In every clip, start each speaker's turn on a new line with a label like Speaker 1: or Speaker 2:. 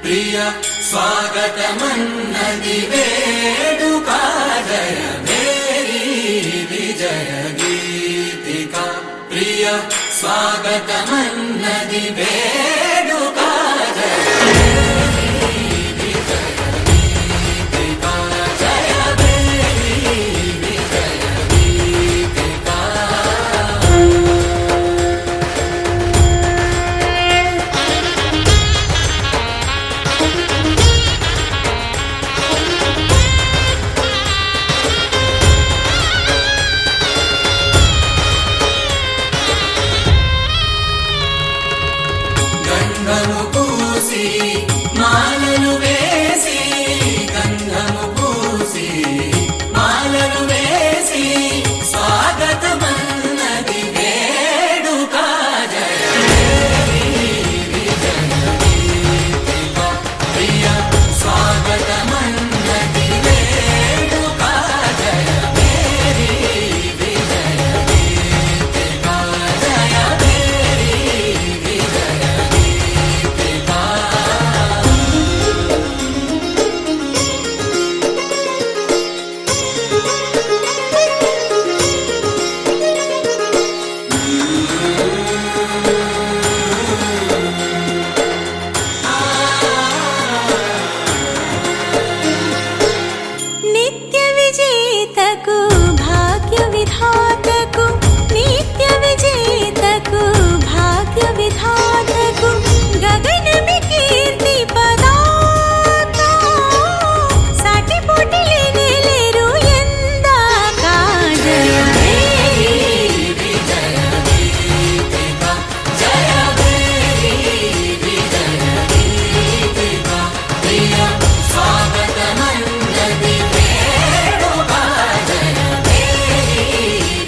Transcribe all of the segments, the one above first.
Speaker 1: ప్రియ స్వాగతమన్నది వేడుక జయ మేరీ విజయ గీతిక ప్రియ స్వాగతమన్నది వేడుక జయ గంధము పూసి మాలలు వేసి గంధము పూసి మాలలు వేసి స్వాగతమన్నది వేడుక జయ ప్రియ స్వాగతమన్నది వేడుక జయ మేరీ విజయ గీతిక జయ మేరీ విజయ
Speaker 2: నిత్య విజేతకు భాగ్య విధాతకు నిత్య విజేతకు భాగ్య విధాతకు గగనమి కీర్తి పదాత సాటి పోటీ లేరు ఎందాక జయ మేరీ
Speaker 1: విజయ గీతిక జయ మేరీ విజయ గీతిక ప్రియ స్వాగతమన్నది వేడుక జయ మేరీ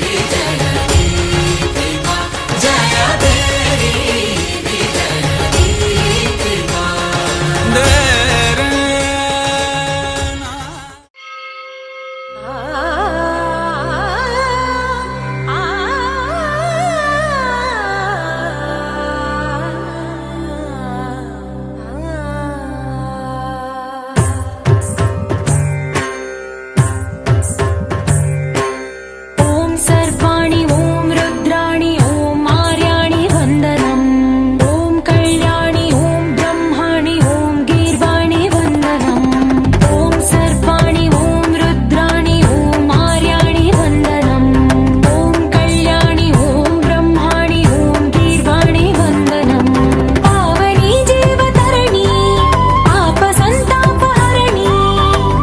Speaker 1: విజయ గీతిక జయ మేరీ విజయ గీతిక
Speaker 2: ఓం సర్వాణి ఓం రుద్రాణి ఓం ఆర్యాణి వందనం ఓం కళ్యాణి ఓం బ్రహ్మాణి ఓం గీర్వాణి వందనం ఓం సర్వాణి ఓం రుద్రాణి ఓం ఆర్యాణి వందనం ఓం కళ్యాణి ఓం బ్రహ్మాణి ఓం గీర్వాణి వందనం పావని జీవతరణి పాప సంతాపహరణి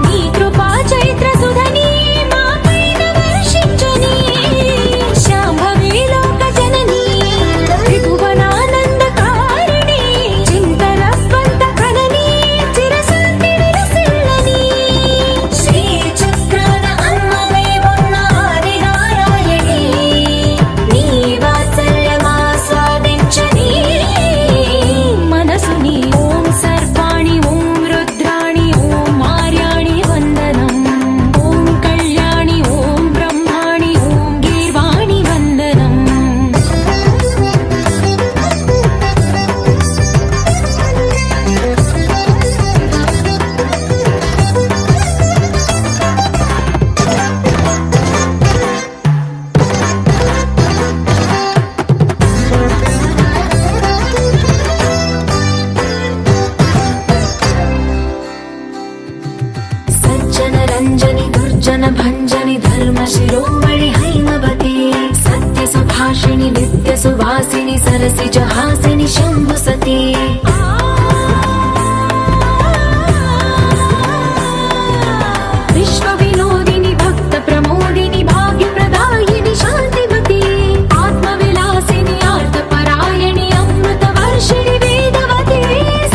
Speaker 2: నీ కృపా చైత్ర సుధని మా పైన వర్షించుని శాంభవి లోక జనని త్రిభువనానందకారిణి చింతన స్వంత కనని చిరశాంతి విలసిల్లని శ్రీ చక్రాన అమ్మవై ఉన్న ఆదినారాయణి నీ వాత్సల్యమాస్వాదించని మనసుని ఓం సర్వాణి ఓం రుద్రాణి ఓం ఆర్యాణి వందనం ఓం కళ్యాణి ఓం బ్రహ్మాణి ఓం గీర్వాణి వందనం సజ్జన రంజని దుర్జన భంజని ధర్మ శిరోమణి హైమవతి సత్య సుభాషిణి నిత్య సువాసిని సరసిజ హాసిని శంభు సతి విశ్వ వినోదిని భక్త ప్రమోదిని భాగ్య ప్రదాయిని శాంతిమతి ఆత్మ విలాసిని ఆర్త పరాయణి అమృత వర్షిణి వేదవతి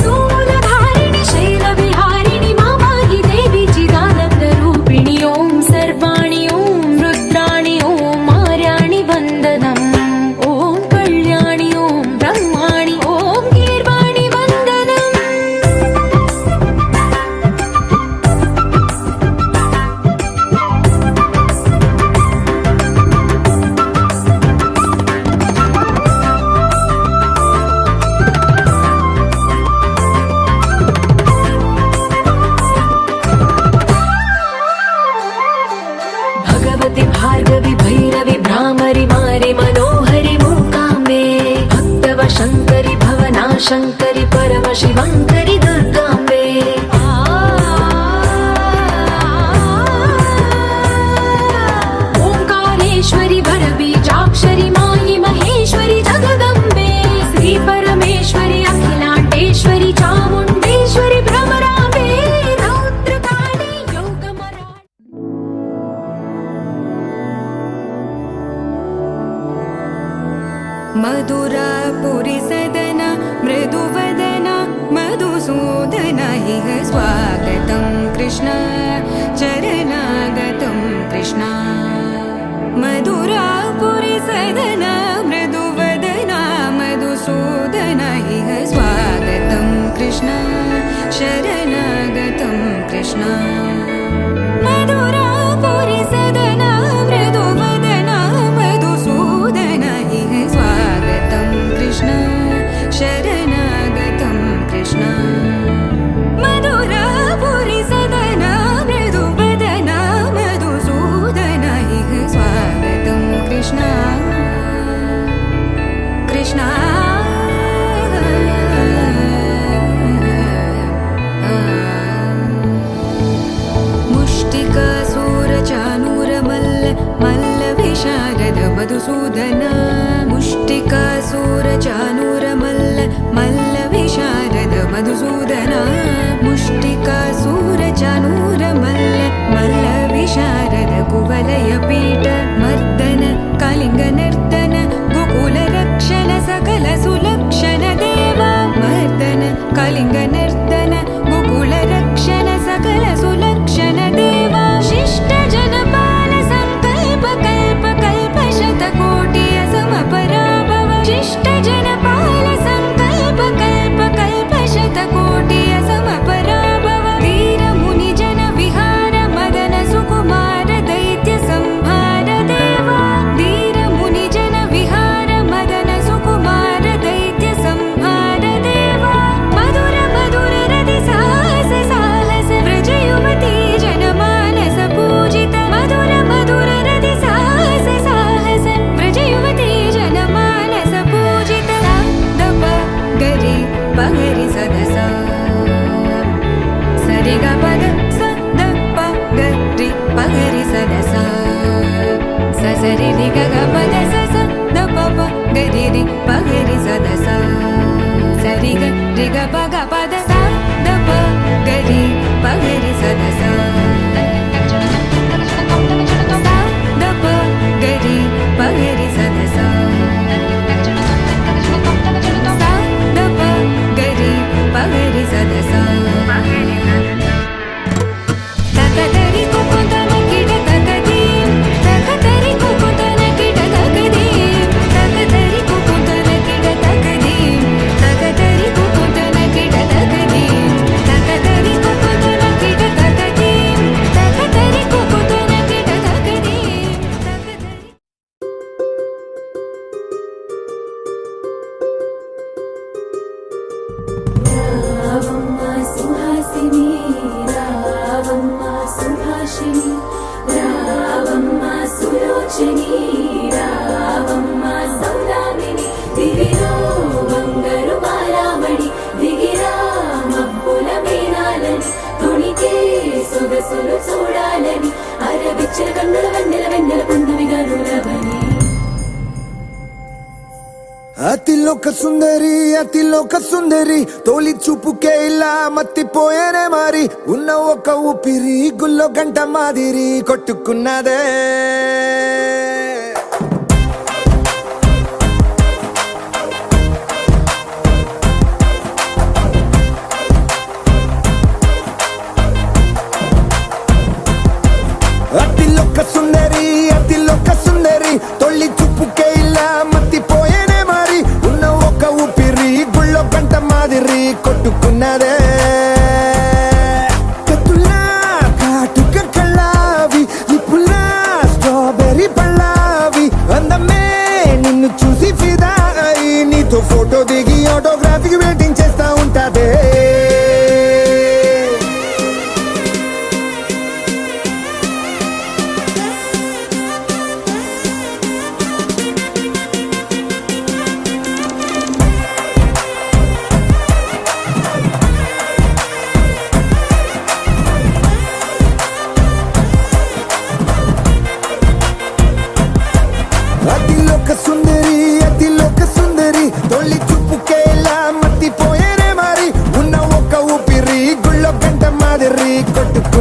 Speaker 2: శూలధారిణి శైల విహారిణి మామాగి దేవి చిదానంద రూపిణి ఓం సర్వాణి ఓం రుద్రాణి ఓం ఆర్యాణి వందనం ఓం కళ్యాణి ఓం బ్రహ్మాణి ఓం గీర్వాణి శంకరి పరమ శివంకరి దుర్గాంబే ఓంకారేశ్వరి వరబీజాక్షరి మాయి మహేశ్వరి జగదంబే శ్రీ పరమేశ్వరి అఖిలాండేశ్వరి చాముండేశ్వరి భ్రమరాంబే రౌద్రకాళి యోగమరా
Speaker 3: मधुरापुरी सदन मृदुवदन मधुसूदन इह स्वागतं कृष्ण चरणागतं कृष्ण मधुरापुरी सदन मृदुवदन मधुसूदन इह स्वागतं कृष्ण शरणागतं कृष्ण मधुरापुरी सदन मृदुवदन मधुसूदन इह स्वागतं कृष्ण शरणागतं कृष्ण मधुरापुरी सदन मृदुवदन मधुसूदन इह स्वागतं कृष्ण कृष्ण मुष्टिकासूरचानूरमल्ल मल्लविशारद मधुसूदन मुष्टिकासूरचानूरमल्ल मल्लविशारद मधुसूदन मुष्टिकासूरचानूरमल्ल मल्लविशारद कुवलयपीठ मर्दन कलिङ्गनर्दन गोकुलरक्षण सकल सुलक्षण देवा मर्दन कलिङ्गनर्दन गोकुलरक्षण सकल सुलक्षण देवा शिष्ट जनपाल संकल्प कल्प कल्प शतकोटि असमपराभव शिष्ट जनपाल संकल्प कल्प कल्प शतकोटि असमपराभव वीर मुनि जन विहार मदन सुकुमार दैत्य संहार देवा वीर मुनि जन विहार मदन सुकुमार दैत्य संहार देवा मधुर मधुर रति साहस साहस व्रज युवती जनमानस पूजित मधुर मधुर रति साहस साहस व्रज युवती जनमानस पूजित दप गरि पगरि सदस सरि ग पद स द प गरि पगरि सदस स सरि रि ग ग पद स स द प प गरि रि पगरि सदस सरि ग रि ग प ग पद स द प गरि पगरि सदस स द प गरि पगरि सदस स द प गरि पगरि सदस तकतरि कुकुतन किड तकदीं तकतरि कुकुतन किड तकदीं तकतरि कुकुतन किड तकदीं तकतरि कुकुतन किड तकदीं तकतरि कुकुतन किड तकदीं तकतरि कुकुतन किड तकदीं तकतरि
Speaker 2: రావమ్మ సుహాసిని రావమ్మ సుభాషిణి రావమ్మ సులోచని రావమ్మ సౌదామిని దిగిరో బంగారు బాలామణి దిగిరా మబ్బుల మీనాలని తొణికే సొగసులు చూడాలని అరవిచ్చల కన్నుల వెన్నెల వెన్నెల పున్నమిగా నురవని
Speaker 4: అతిలోక సుందరి తోలి చూపుకే ఇలా మత్తిపోయేనే మారి ఉన్న ఒక ఊపిరి గుల్లో గంట మాదిరి కొట్టుకున్నదే అతిలోక సుందరి తొలి చూపుకే ఇలా మత్తిపోయేనే మారి ఉన్న ఒక ఊపిరి గుళ్ళో గంట మాదిరి కొట్టుకున్నదే కత్తులా కాటుక కళ్ళావి నిప్పులా స్ట్రాబెర్రీ పళ్ళ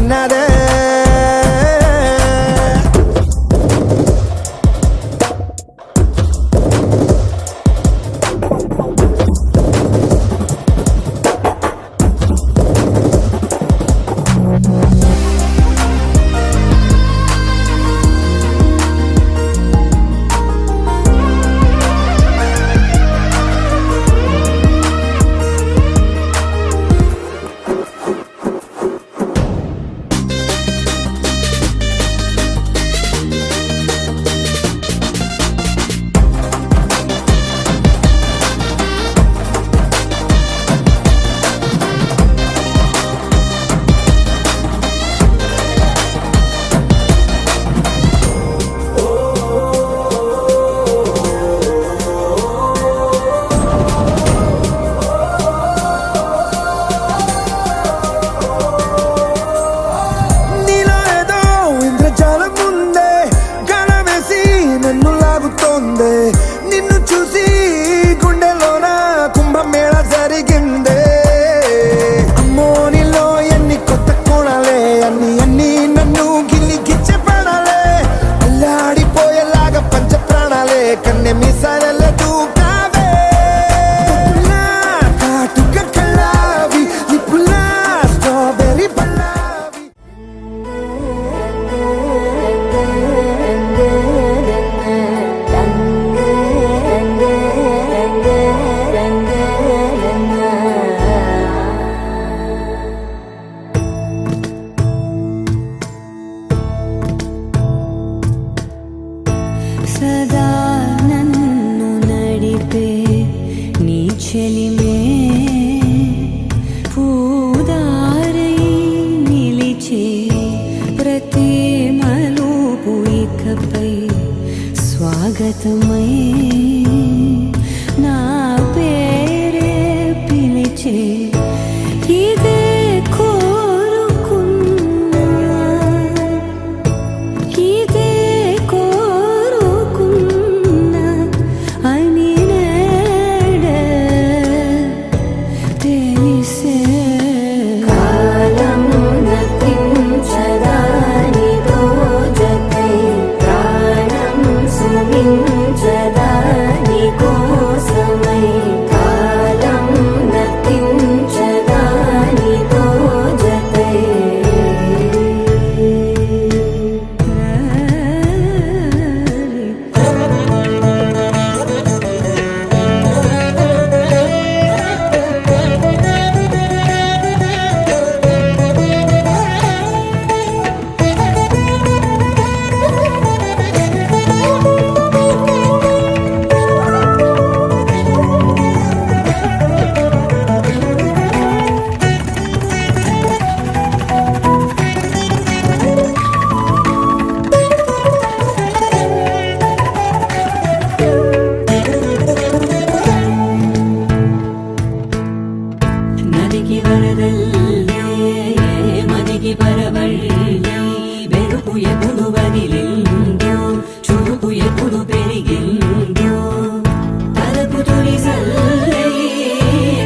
Speaker 4: ఉన్నదే నిన్ను చూసి గుండెలోన కుంభమేళ జరిగిందే అమ్మో నీలో ఎన్ని కొత్త కోణాలే అన్ని నన్ను గిల్లి గిచ్చే ప్రాణాలే అల్లాడిపోయేలాగా పంచ ప్రాణాలే కన్నె మీసాల దూకావే కాటుక కళ్ళావి నిప్పులా స్ట్రాబెర్రీ పళ్ళావి
Speaker 3: సదా నన్ను నడిపే నీ చెలిమే పూదారై నిలిచే ప్రతి మలుపు ఇకపై స్వాగతమై నా పేరే పిలిచే ఇదే కోరుకున్నా ఇదే కోరుకున్నా అని నేడే తెలిసే
Speaker 2: కాలం నతించదా నీతో జతై ప్రాణం సుమించదా నీ కోసమై కాలం నతించదా నీతో జతై
Speaker 1: ನದಿಗೆ ವರದಲ್ಲೇ ಮನೆಗೆ ಬರವಳ್ಳಿ ಬೆರುಕು ಎప్పుడు ಬರಿಲಿಂದ್ಯೋ ಚುರುಕು ಎప్పుడు పెరిగింద్యో తలపు తొలిసల్లే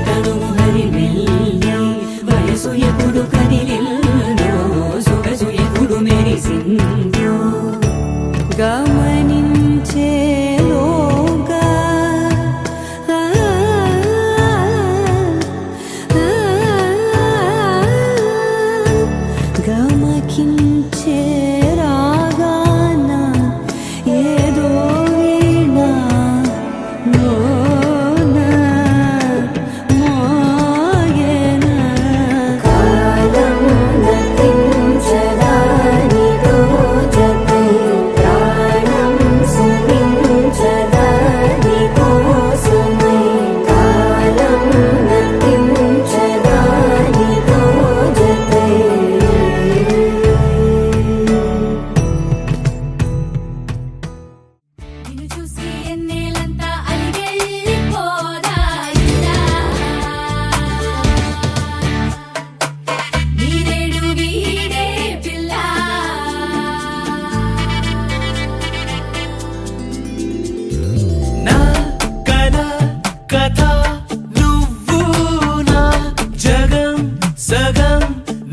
Speaker 1: కనుము హరిమెల్లి వయసు ఎప్పుడు కదిలింద్యో సొగసు ఎప్పుడు మెరిసింద్యో
Speaker 3: గమనించేలోగా గమకించే రాగాన ఏదో వీణ లోన మోయన
Speaker 2: కాలం నతించదా నీతో జతై ప్రాణం సుమించదా నీ కోసమై కాలం నతించదా నీతో జతై
Speaker 1: నిన్ను చూసి ఎన్నేలంతా అలిగెళ్ళిపోదా ఇలా నీరేడు వీడే పిల్ల
Speaker 5: నా కల కథ నువ్వు నా జగం సగం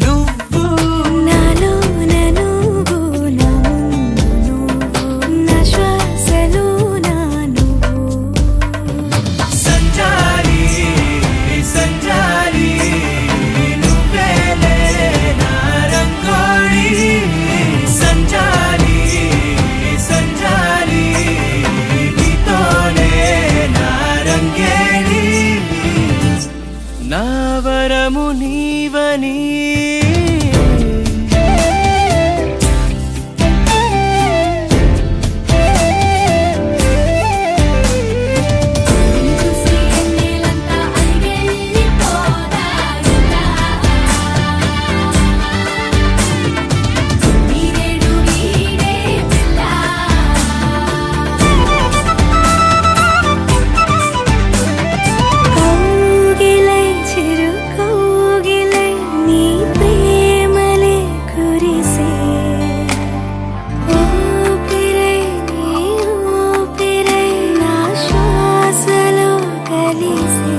Speaker 5: నువ్వు
Speaker 3: నా
Speaker 5: కమ్మని
Speaker 1: చూసి ఎన్నేలంతా అలిగెళ్ళిపోదా ఇలా వీడేడు వీడే పిల్ల
Speaker 2: కౌగిలై చిరు కౌగిలై నీ ప్రేమలే కురిసే ఊపిరై నీ ఊపిరై నా శ్వాసలో కలిసే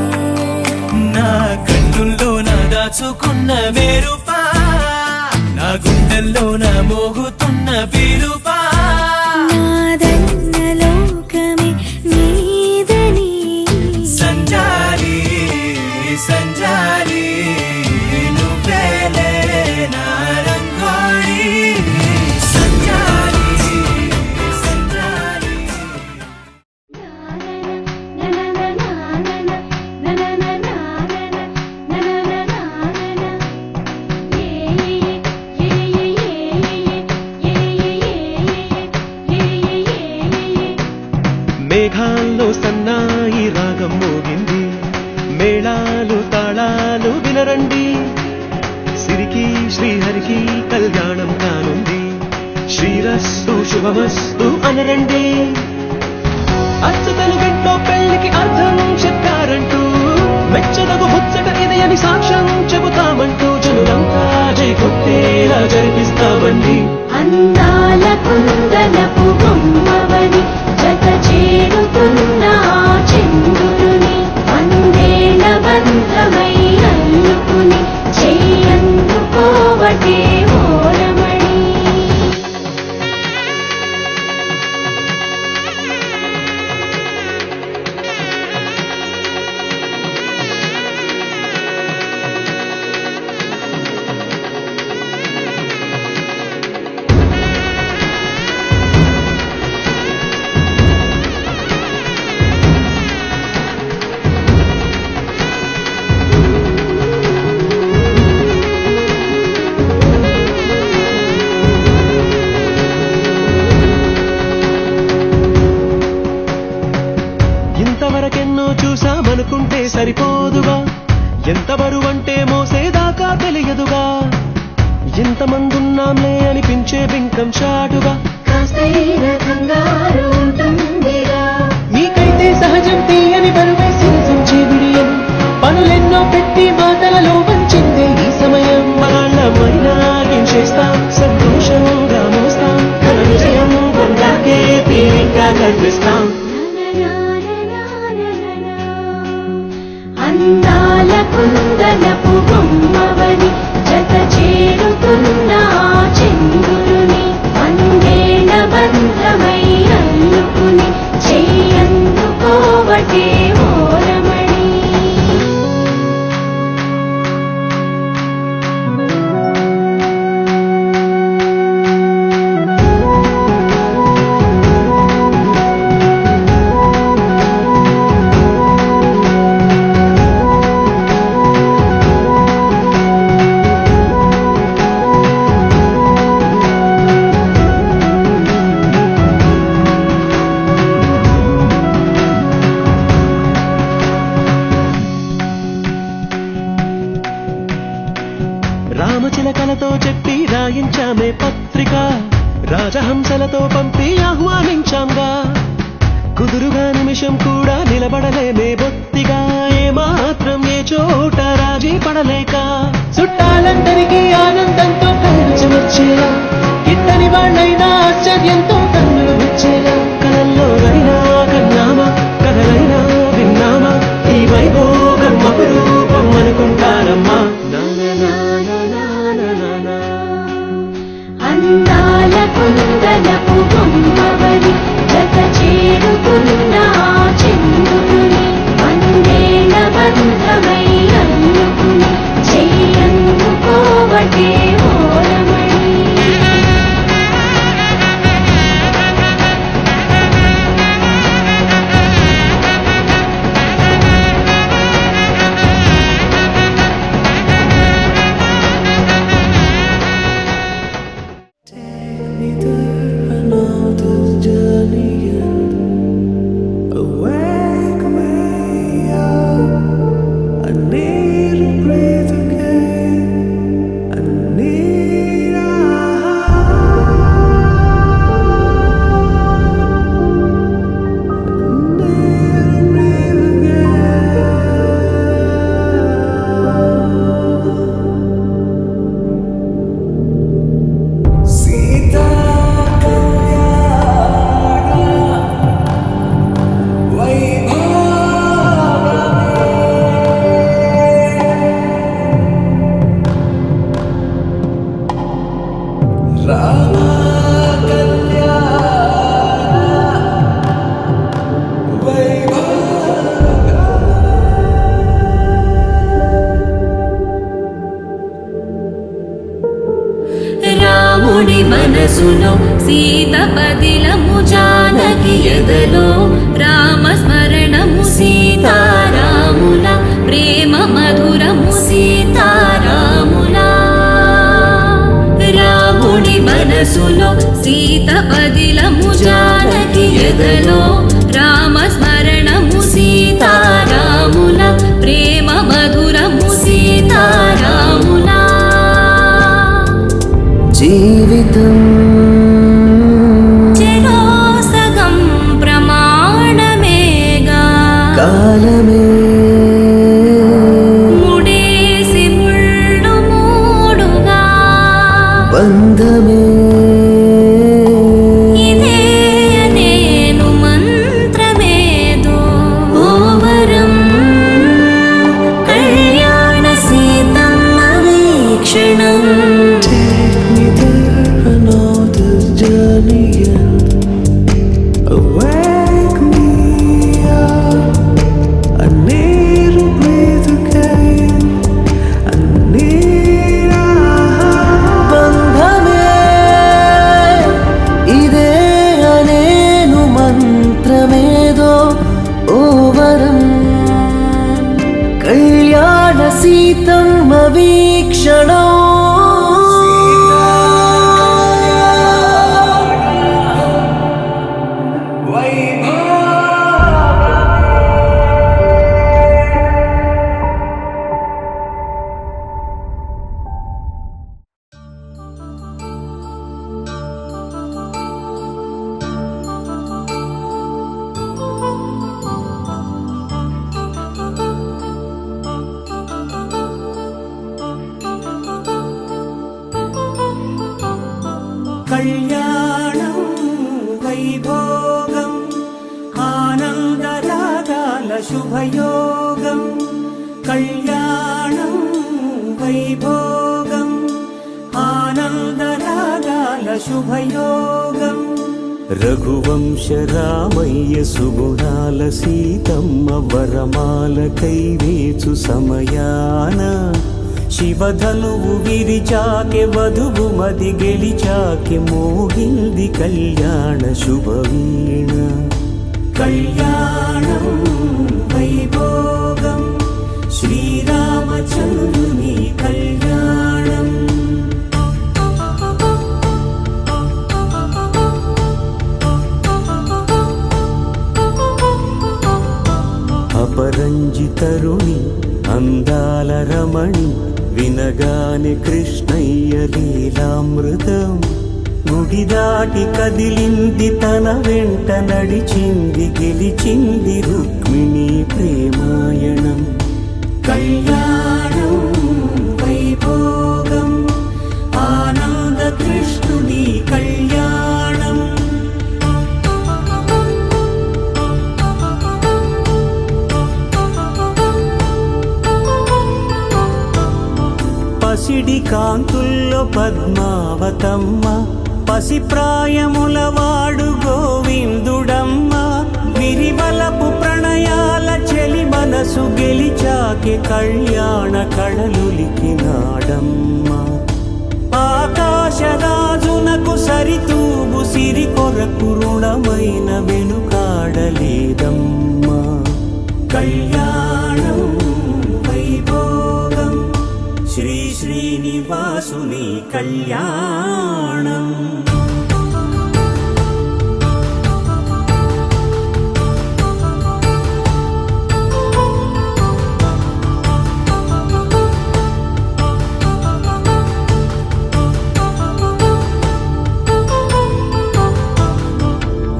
Speaker 5: నా కన్నుల్లో నా దాచుకున్న వేరుపా నా గుండెల్లో నా మోగుతున్న పిలుపా
Speaker 2: నాదన్న లోకమే నీదని
Speaker 5: సంజాలి సంజాలి నువ్వేలే నా రంగోళి సంజాలి సంజాలి
Speaker 6: మేఘాల్లో సన్నాయి రాగం మోగింది మేళాలు తాళాలు వినరండి సిరికి శ్రీహరికి కళ్యాణం కానుంది శ్రీరస్తు శుభమస్తు అనరండి అచ్చతలు గంటో పెళ్లికి అర్థం చెప్పారంటూ మెచ్చదగు ముచ్చట ఇది అని సాక్ష్యం చెబుతామంటూ జనులంతా జై కొట్టేలా జరిపిస్తామండి
Speaker 2: అందాల కుందనపు బొమ్మవని జత చేరుకున్న ఆ చంద్రుని వందేల బంధమై అల్లుకుని చెయ్యందుకోవటే ఓరమణి
Speaker 6: ఇంతవరకెన్నో చూసామనుకుంటే సరిపోదుగా ఎంత బరువంటే మోసేదాకా తెలియదుగా ఇంతమందున్నాంలే అనిపించే బింకం చాటుగా
Speaker 2: కాస్తైన కంగారు ఉంటుందిగా
Speaker 6: మీకైతే సహజం తీయని బరువే సించే విడియం పనులెన్నో పెట్టి మాటలలో వంచిందే ఈ సమయం మగాళ్ళమైనా ఏం చేస్తాం సంతోషంగా మోస్తాం ఘన విజయం పొందాకే తీరిగ్గా కనిపిస్తాం
Speaker 2: అందాల కుందనపు బొమ్మవని జత చేరుకున్న ఆ చంద్రుని వందేల బంధమై అల్లుకుని చెయ్యందుకోవటే ఓరమణి
Speaker 6: రామచిలకలతో చెప్పి రాయించామే పత్రిక రాజహంసలతో పంపి ఆహ్వానించాంగా కుదురుగా నిమిషం కూడా నిలబడలేమే బొత్తిగా ఏమాత్రం ఏ చోట రాజీ పడలేక చుట్టాలందరికీ ఆనందంతో కలిసి వచ్చేలా ఇద్దరి వాళ్ళైనా ఆశ్చర్యంతో కన్నులు వచ్చేలా కలల్లోనైనా కన్నామా కథలైనా విన్నామా ఈ వైభోగం అపురూపం అనుకుంటారమ్మా
Speaker 2: అందాల కుందనపు బొమ్మవని జత చేరుకున్న ఆ చంద్రుని వందేల బంధమై అల్లుకుని చెయ్యందుకోవటే ఓరమణి
Speaker 5: రామ కళ్యాణ
Speaker 2: రాముడి మనసులో సీత పదిలము జానకి ఎదలో రామ స్మరణము సీతారాముల ప్రేమ మధురము సీతారాముల రాముడి మనసులో సీత పదిలము జానకి ఎదలో రామ స్మరణము సీతారాముల ప్రేమ మధురము సీతారాముల
Speaker 7: జీవితం
Speaker 2: చెరో సగం ప్రమాణమేగా
Speaker 7: కాలమే
Speaker 2: ముడేసి ముళ్ళు మూడుగా
Speaker 7: బంధమే
Speaker 2: ఇదే నేను మంత్రమేదో ఓవరం కళ్యాణ Seethamma వీక్షణం
Speaker 5: another journey awake me up. I need to breathe again. I need
Speaker 7: బంధమే ఇదే అనేను మంత్రమేదో ఓవరం కళ్యాణ సీతమ్మ వీక్షణం
Speaker 5: కళ్యాణం వైభోగం ఆనందరాగాల శుభయోగం కళ్యాణం వైభోగం ఆనందరాగాల శుభయోగం రఘువంశ రామయ్య సుగుణాల సీతమ్మ వరమాల కైవేచు సమయాన శివధనువు విరిచాకె వధువు మది గెలిచాకె మోగింది కళ్యాణ శుభవీణ కళ్యాణం వైభోగం శ్రీరామచంద్రుని కళ్యాణం అపరంజి తరుణి అందాల రమణి వినగానే కృష్ణయ్య లీలామృతం గుడి దాటి కదిలింది తన వెంట నడిచింది గెలిచింది రుక్మిణి ప్రేమాయణం కళ్యాణం వైభోగం ఆనంద కృష్ణుని కళ్యాణం పసిడి కాంతుల్లో పద్మావతమ్మ పసిప్రాయముల వాడు గోవిందుడమ్మ విరివలపు ప్రణయాల చెలి మనసు గెలిచాకే కళ్యాణ కళలులికినాడమ్మ ఆకాశరాజునకు సరితూగు సిరి కొరకు రుణమైన వెనుకాడలేదమ్మా కళ్యాణం వైభోగం శ్రీ శ్రీనివాసుని కళ్యాణం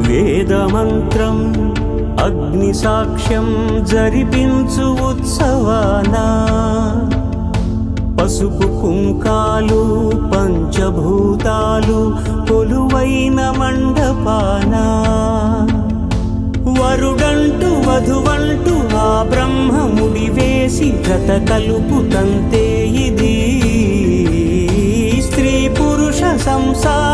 Speaker 5: వేదమంత్రం అగ్ని సాక్ష్యం జరిపించు ఉత్సవానా పసుపు కుంకాలు పంచభూతాలు కొలువైన మండపాన వరుడంటూ వధువంటూ ఆ బ్రహ్మముడి వేసి జత కలుపుతంతే ఇది స్త్రీ పురుష సంసార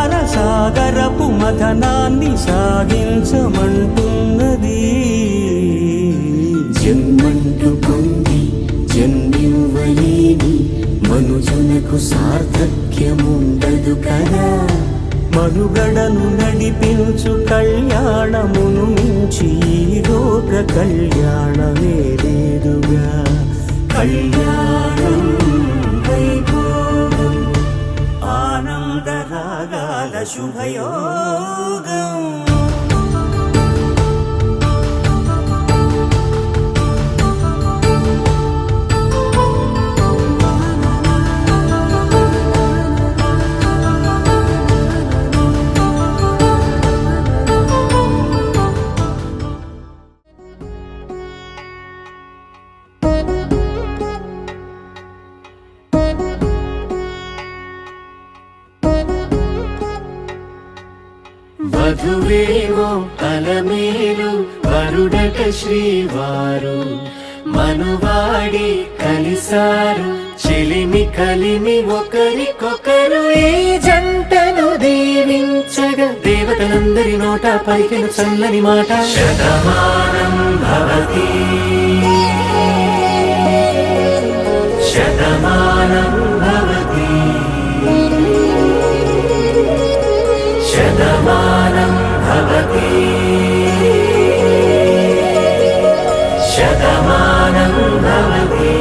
Speaker 5: సాగరపు మథనాన్ని సాగించమంటున్నది. జన్మంటూ పొంది జన్మివ్వలేని మనుజునకు సార్థక్యముండదు కదా. మనుగడను నడిపించు కళ్యాణమును మించి ఈ లోక కళ్యాణమే లేదుగా. కళ్యాణం వైభోగం ఆనంద రాగాల శుభయోగం.
Speaker 7: వధువేమో అలమేలు వరుడట శ్రీవారు మనువాడి కలిసారు చెలిమి కలిమి ఒకరికొకరు. ఈ జంటను దీవించగా దేవతలందరి నోట పలికిన చల్లని మాట శతమానం భవతి శతమానం భవతి శతమానం భవతి శతమానం భవతి.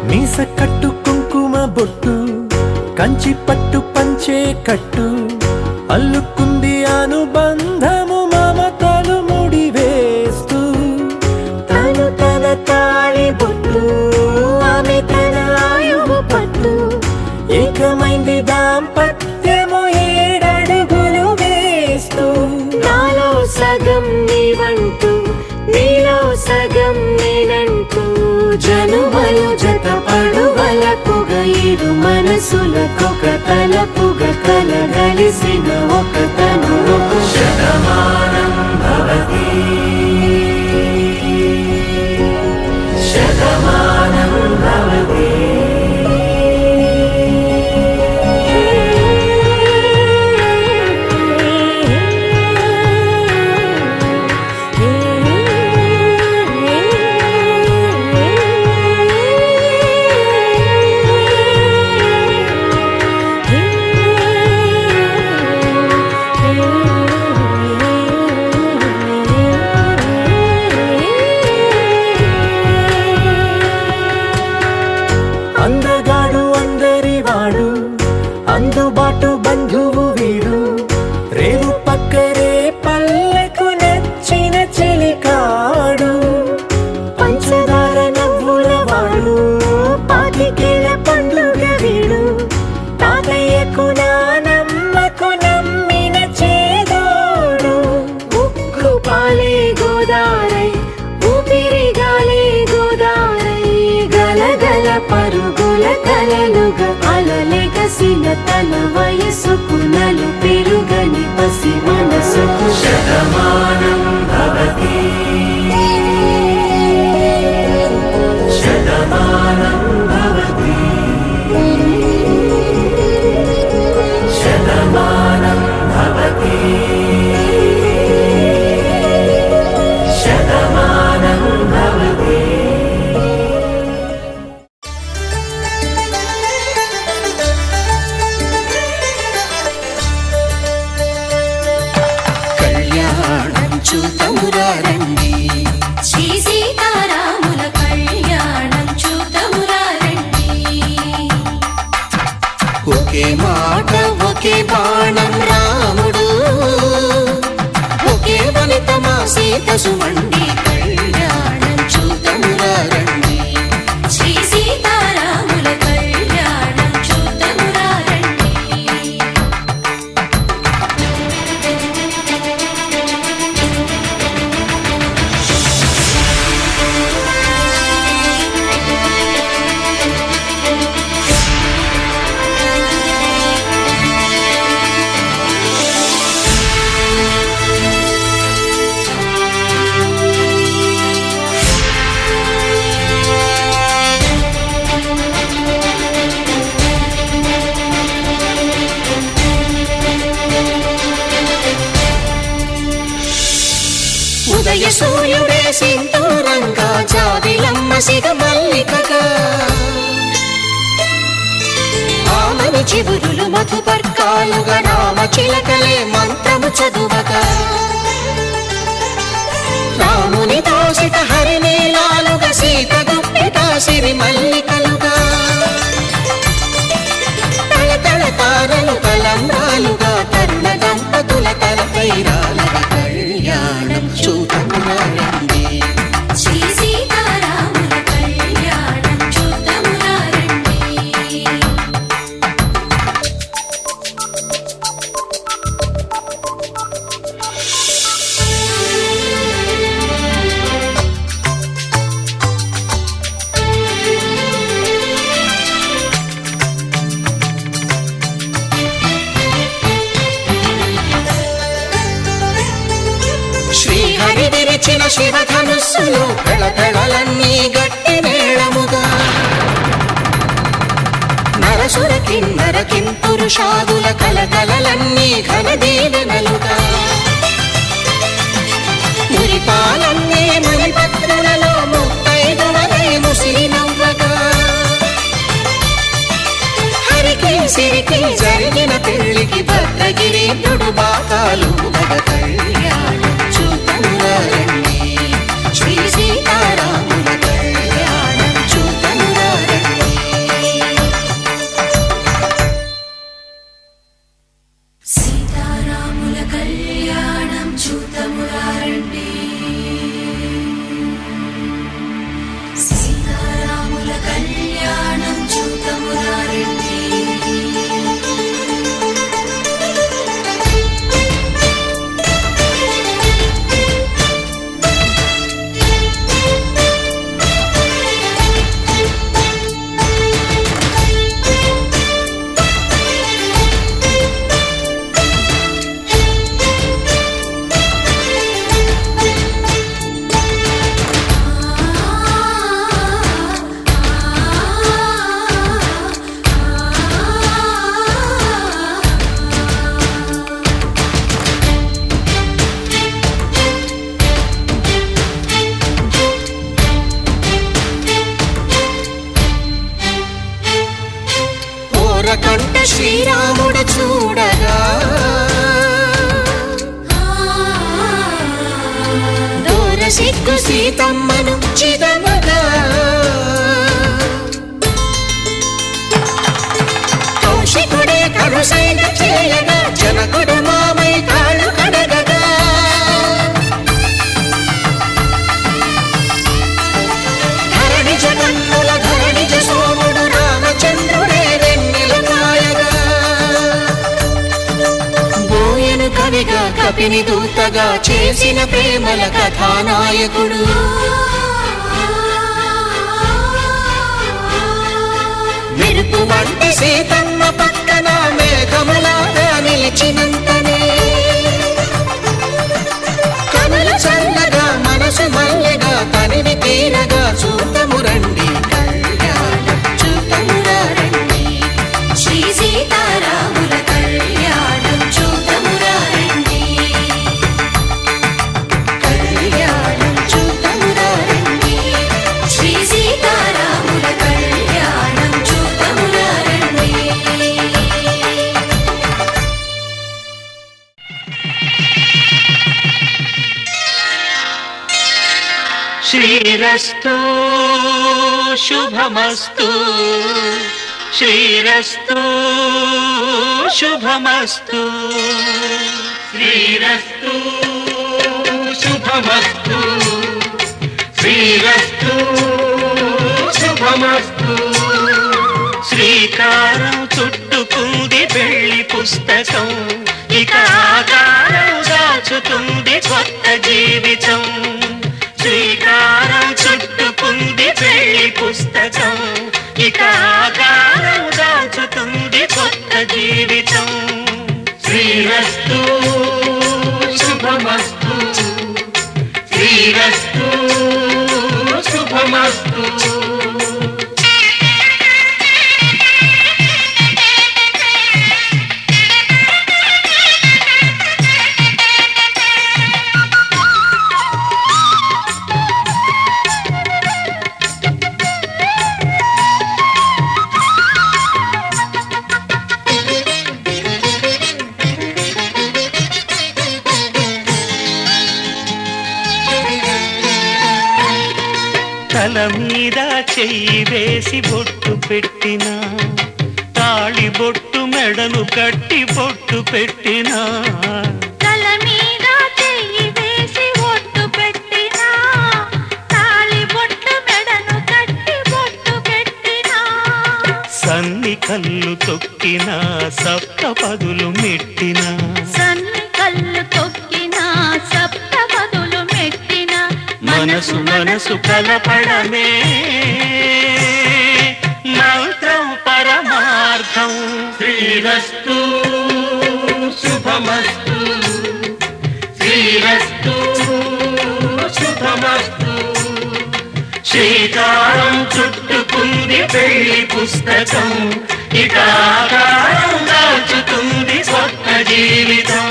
Speaker 7: మీస కట్టు కుంకుమ బొట్టు కంచి పట్టు పంచే కట్టు అల్లుకుంది అనుబంధము మమతలు ముడివేస్తూ. తను తన తాళి బొట్టు ఆమె తన ఆయువు పట్టు ఏకమైంది దాంపత్యము 7 అడుగులు వేస్తూ. నాలో సగం నీవంటూ నీలో సగం నేనంటూ జనుమలు జత పడువలపుగ ఇరు మనసులకొక తలపుగ కలగలిసిన ఒక తను ఒక శతమానం భవతి శతమానం భవతి. అందగాడు అందరివాడు అందుబాటు బంధువు వీడు రేవు పక్కరే పల్లెకు నచ్చిన చెలికాడు. పంచదార నవ్వుల వాడు పాతికేల పండుగ వీడు తాతయ్యకు నానమ్మకు నమ్మిన చేదోడు. ఉక్కు పాలే గోదారై ఊపిరి గాలే గోదారై గలగల పరుగుల కలలుగా అలలెగసిన తన వయసుకు నలు పెరుగని పసి మనసుకు శతమానం భవతి శతమానం భవతి శతమానం భవతి శతమానం భవతి.
Speaker 2: చూతమురారండి శ్రీ సీతారాముల కళ్యాణం చూతమురారండి.
Speaker 7: ఒకే మాట ఒకే బాణం రాముడు ఒకే వనిత మా సీత సుమండి
Speaker 2: కళ్యాణం చూతమురారండి శ్రీ సీతారాముల కళ్యాణం చూతమురారండి.
Speaker 7: ఉదయ సూర్యుడే సింధూరంగా జాబిలమ్మ సిగ మల్లికగా ఆమని చివురులు మధుపర్కాలుగా రామ చిలకలే మంత్రము చదువగా రాముని దోసిట హరినీలాలుగా సీత గుప్పిట సిరి మల్లికలుగా తళతళ తారలు తలంబ్రాలుగా తరుణ దంపతుల తలపైరాలుగా కళ్యాణం చూడమురండి
Speaker 1: శ్రీ సీతారాముల కళ్యాణం చూద్దామురా రండి.
Speaker 7: శ్రీహరి విరిచిన శివధనుస్సులు పెళపెళలన్నీ గట్టి మేళముగా నరసుర కిన్నర కింపురుషాదుల కలకలలన్నీ ఘన దీవెనలుగా మురిపాలన్నీ మణిపత్రులలో ముత్తైదువలై ముసిరి నవ్వగా హరికి సిరికి జరిగిన పెళ్లికి భద్రగిరీంద్రుడు బాకాలు మగ కళ్యాణం చూడమురండి శ్రీ సీతారాముల కళ్యాణం చూడమురండి
Speaker 1: సీతారాముల కళ్యాణం చూద్దామురా రండి. సీతారాముల కళ్యాణం చూద్దామురా రండి.
Speaker 7: ఓరకంట శ్రీరాముడు చూడగా దూర సిగ్గు సీతమ్మను చిదమగా కౌశికుడే కరుసైన చేయగా జనకుడు మామై కాళ్ళు కడగగా ధరణి జగన్నుల ధరణిజ సోముడు రామచంద్రుడే వెన్నెల కాయగా బోయను కవిగా కపిని దూతగా చేసిన ప్రేమల కథానాయకుడు మెరుపు వంటి సీతమ్మ పక్కన మేఘములాగా నిలిచినంతనే కనుల చల్లగా మనసు మల్లెగా తనివి తీరగా చూడమురండి కళ్యాణం చూడమురా రండి
Speaker 1: శ్రీ సీతారాముల కళ్యాణం చూద్దామురా రండి.
Speaker 7: కళ్యాణం చూడమురా రండి
Speaker 1: శ్రీ సీతారాముల కళ్యాణం చూద్దామురా రండి.
Speaker 5: శ్రీరస్తు శుభమస్తు శ్రీరస్తు శుభమస్తు శ్రీరస్తు శుభమస్తు శ్రీరస్తు శుభమస్తు శ్రీకారం చుట్టుకుంది పెళ్లి పుస్తకం ఇక ఆకారం దాచుతుంది కొత్త జీవితం శ్రీకారం చుట్టుకుంది పెళ్లి పుస్తకం ఇక ఆకారం దాచుతుంది కొత్త జీవితం శ్రీరస్తు శుభమస్తు శ్రీరస్తు శుభమస్తు తల మీద చెయ్యి వేసి బొట్టు పెట్టినా, తాళి బొట్టు మెడను కట్టి బొట్టు పెట్టినా,
Speaker 1: తల మీద చెయ్యి వేసి బొట్టు పెట్టినా, తాళి బొట్టు మెడను కట్టి బొట్టు పెట్టినా,
Speaker 5: సన్ని కళ్ళు తొక్కినా సప్త పదులు మెట్టినా,
Speaker 1: సన్ని కళ్ళు తొక్కినా సప్త పదులు మెట్టినా,
Speaker 5: మనసు మనసు కలపడమే మంత్రం పరమార్థం. శ్రీరస్తు శుభమస్తు, శ్రీరస్తు శుభమస్తు. శ్రీకారం చుట్టుకుంది పెళ్లి పుస్తకం, ఇక ఆకారం దాచుతుంది స్వప్న జీవితం.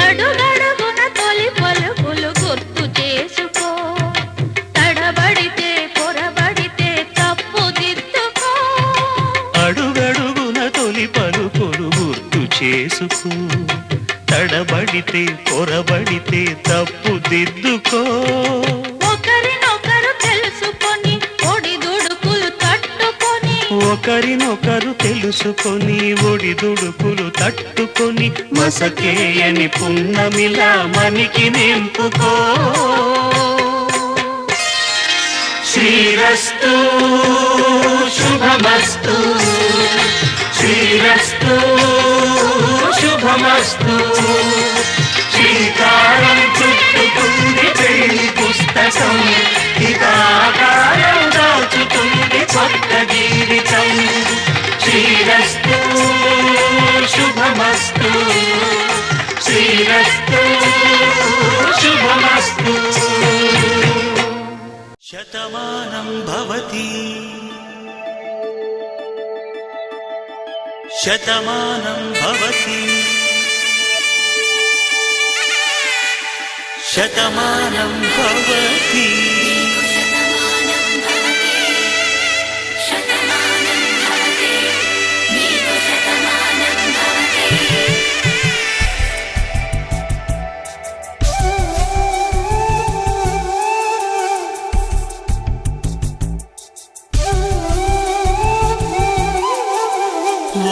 Speaker 1: అడుగడుగున తొలి పలుకులు గుర్తు చేసుకో, తడబడితే పొరబడితే తప్పు దిద్దుకో.
Speaker 5: అడుగడుగున తొలి పలుకులు గుర్తు చేసుకో, తడబడితే పొరబడితే తప్పు దిద్దుకో.
Speaker 1: ఒకరినొకరు తెలుసుకొని ఒడిదుడుకులు తట్టుకొని,
Speaker 5: ఒకరినొకరు తెలుసుకొని ఒడిదుడుకులు తట్టుకొని, మసకేయని పున్నమిలా మనికి నింపుకో. శ్రీరస్తు శుభమస్తు, శ్రీరస్తు శుభమస్తు. శ్రీకారం చుట్టుకుంది పెళ్లి పుస్తకం, ఇక ఆకారం దాచుతుంది కొత్త జీవితం. శ్రీరస్తు శుభమస్తు, శ్రీరస్తు శుభమస్తు. శతమానం భవతి, శతమానం భవతి, శతమానం భవతి.
Speaker 1: శతమానం భవతి, నీకు శతమానం భవతి.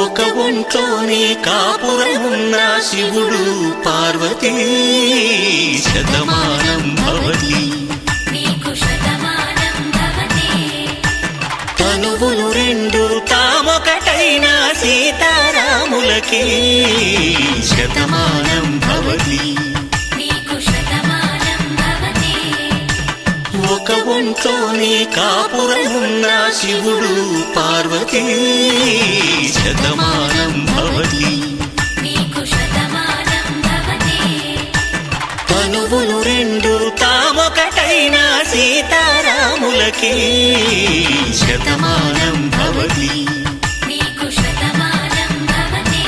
Speaker 5: ఒక ఒంట్లోనే కాపురం ఉన్న శివుడు పార్వతీ, శతమానం భవతి,
Speaker 1: నీకు శతమానం భవతి.
Speaker 5: తనువులు రెండు తామొకటైన సీతారాములకి, శతమానం భవతి.
Speaker 1: నీకు శతమానం భవతి.
Speaker 5: ఒక ఒంట్లోనే కాపురం ఉన్న శివుడు పార్వతీ, శతమానం భవతి,
Speaker 1: నీకు శతమానం భవతి.
Speaker 5: తనువులు రెండు తామొకటైన సీతారాములకి, శతమానం భవతి.
Speaker 1: నీకు శతమానం భవతి.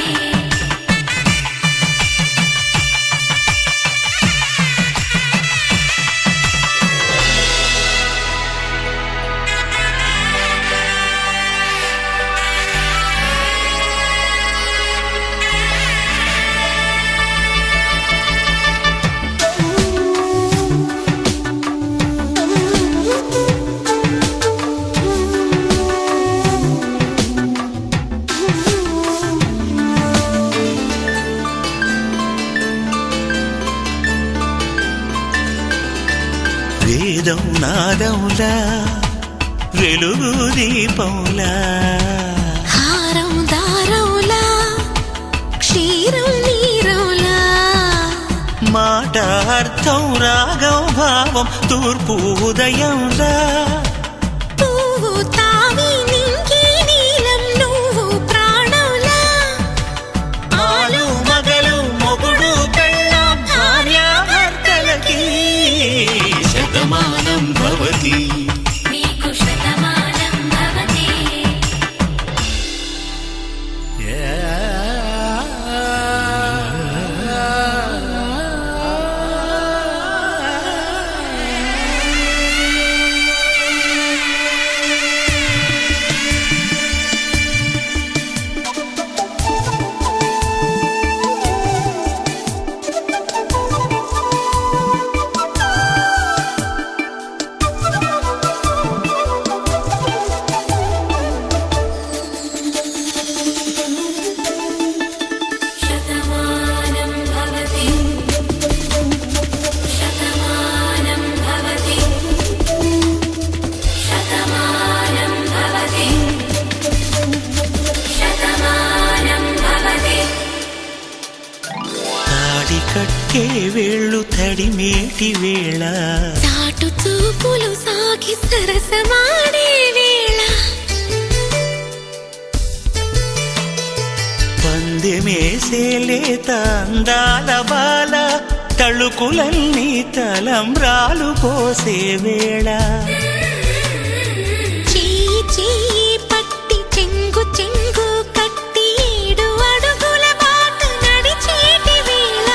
Speaker 5: వేదం నాదములా, వెలుగు దీపములా,
Speaker 2: హారం దారవులా క్షీరం నీరవులా,
Speaker 5: మాట అర్థం రాగం భావం తూర్పు ఉదయంలా,
Speaker 2: పువ్వు తావి నింగి నీలం నువ్వు ప్రాణంలా,
Speaker 5: ఆలు మగలు మొగుడు పెళ్ళాం భార్యాభర్తలకి, శతమానం భవతి,
Speaker 1: నీకు శతమానం
Speaker 5: తాకే వేళ్ళు తడిమేటి వేళ
Speaker 1: చాటు చూపులు సాగి సరసమాడే వేళ
Speaker 5: పందెమేసేలేత అందాల బాల తళుకులన్నీ తలంబ్రాలు పోసే వేళ
Speaker 1: చెయ్యి చెయ్యి పట్టి చెంగు చెంగు కట్టి 7 అడుగుల బాట నడిచేటి వేళ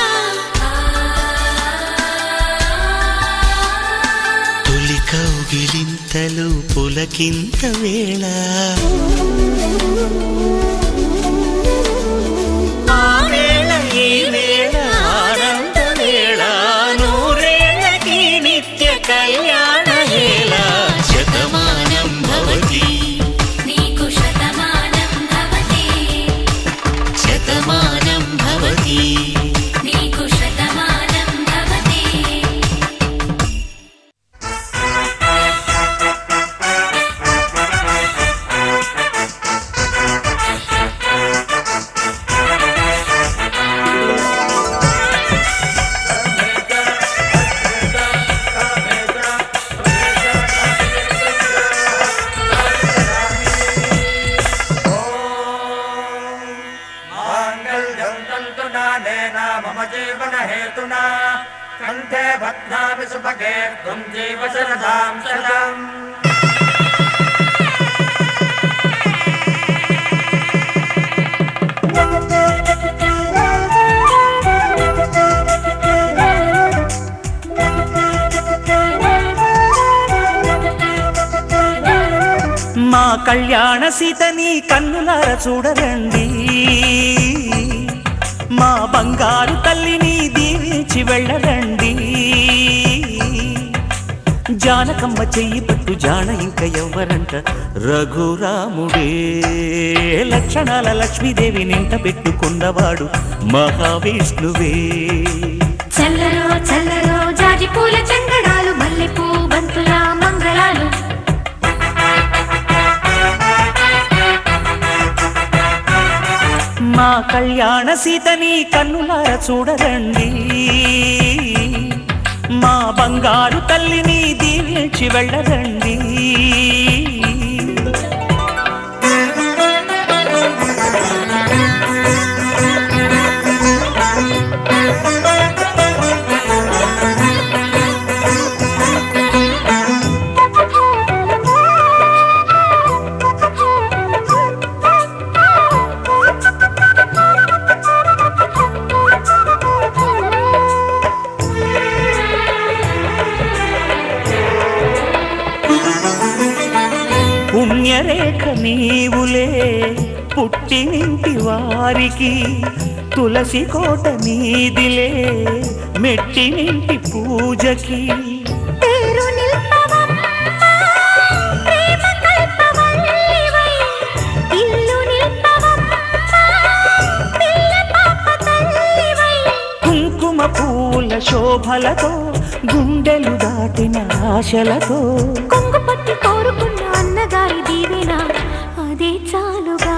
Speaker 5: తొలి కౌగిలింతలు పులకింత వేళ ఆ వేళ ఈ వేళ ఆనంద వేళ నూరేళ్ళకి నిత్య కళ్యాణ వేళ శతమానం భవతి
Speaker 1: నీకు శతమానం భవతి
Speaker 5: శతమానం భవతి
Speaker 1: నీకు శతమానం భవతి
Speaker 8: मम जीवन हेतुना कंठे बध्नामि सुभगे त्वं जीव शरदां शतम्
Speaker 5: మా కళ్యాణ సీతని కన్నులార చూడరండి మా బంగారు తల్లిని దీవించి వెళ్ళరండి జానకమ్మ చెయ్యి పట్టు జాన ఇంక ఎవ్వరంట రఘురాముడే లక్షణాల లక్ష్మీదేవి నింట పెట్టుకున్నవాడు మహావిష్ణువే
Speaker 2: చల్లరో చల్లరో జాజి పూల చంగడాలు మల్లెపూ బంతుల మంగళాలు
Speaker 5: మా కళ్యాణ సీతని కన్నులార చూడరండి మా బంగారు తల్లిని దీవించి వెళ్ళరండి పుణ్యరేఖ నీవులే పుట్టినింటి వారికి తులసి కోట నీదిలే మెట్టినింటి పూజకి
Speaker 2: పేరు నిల్పవమ్మ ప్రేమ కల్పవల్లివై ఇల్లు నిల్పవమ్మ పిల్ల పాప తల్లివై
Speaker 5: కుంకుమ పూల శోభలతో గుండెలు దాటిన ఆశలతో
Speaker 2: కొంగు పట్టి కోరుకున్న అన్నగారి దీవెన అదే చాలుగా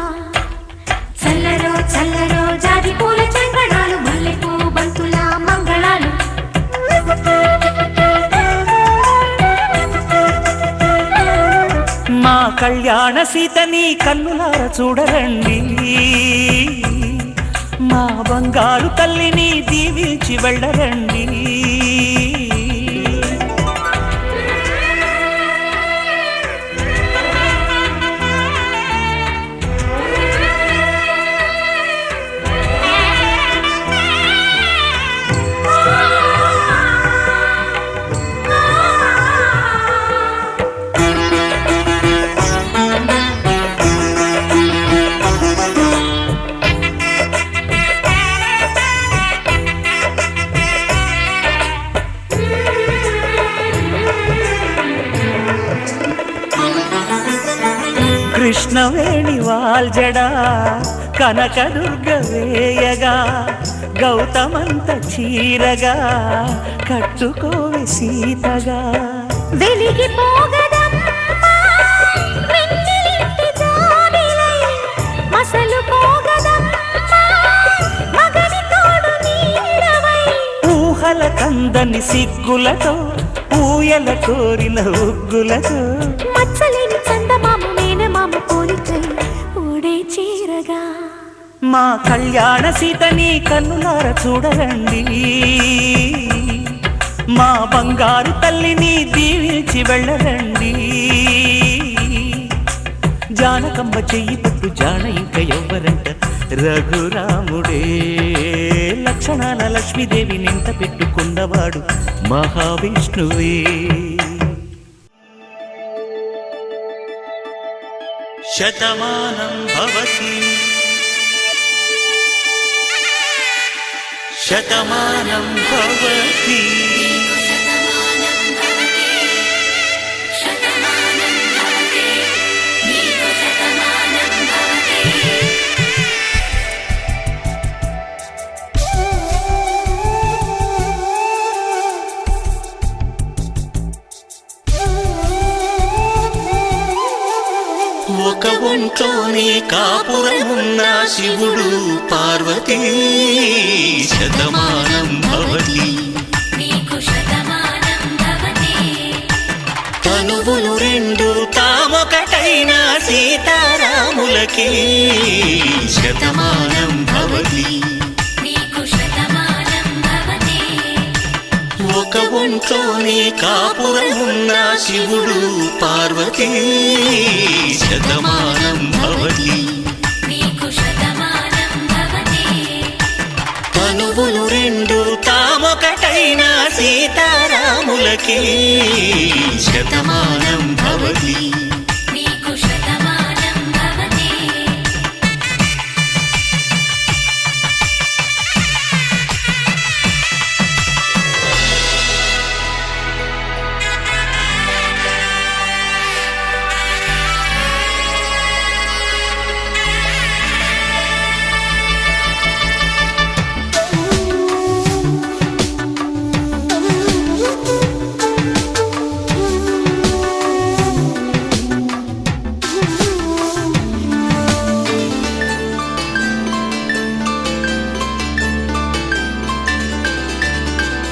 Speaker 2: చల్లరో చల్లరో జాజి పూల చంగడాలు మల్లెపూ బంతుల మంగళాలు
Speaker 5: మా కళ్యాణ సీతని కన్నులార చూడరండి మా బంగారు తల్లిని దీవించి వెళ్ళరండి కృష్ణవేణి వాల్జడా కనకదుర్గ వేయగా గౌతమంత చీరగా కట్టుకోవి సీతగా
Speaker 2: వెలిగిపోగదమ్మా వెన్నెలింటి జాబిలై మసలు పోగదమ్మా మగని తోడు నీడవై
Speaker 5: ఊహలకందని సిగ్గులతో ఊయల కోరిన ఉగ్గులతో
Speaker 2: మచ్చలేని చందమామ మేనమామ పోలికై ఊడే చీరగా
Speaker 5: మా కళ్యాణ సీతని కన్నులార చూడరండి మా బంగారు తల్లిని దీవించి వెళ్ళరండి జానకమ్మ చెయ్యి పట్టు జాన ఇంక ఎవ్వరంట రఘురాముడే లక్షణాల లక్ష్మీదేవి నింట పెట్టుకున్నవాడు మహావిష్ణువే శతమానం భవతి శతమానం భవతి
Speaker 1: శతమానం భవతి శతమానం భవతి నీకు శతమానం భవతి
Speaker 5: ఒక ఒంట్లోనే కాపురమున్న శివుడు పార్వతీ శతమానం భవతి
Speaker 1: నీకు శతమానం భవతి
Speaker 5: తనువులు రెండు తామొకటైన సీతారాములకి శతమానం భవతి
Speaker 1: నీకు శతమానం భవతి
Speaker 5: ఒక ఒంట్లోనే కాపురమున్న శివుడు పార్వతీ శతమానం భవతి
Speaker 1: నీకు శతమానం భవతి
Speaker 5: తనువులు రెండు తామొకటైన సీతారాములకి శతమానం భవతి
Speaker 1: నీకు శతమానం భవతి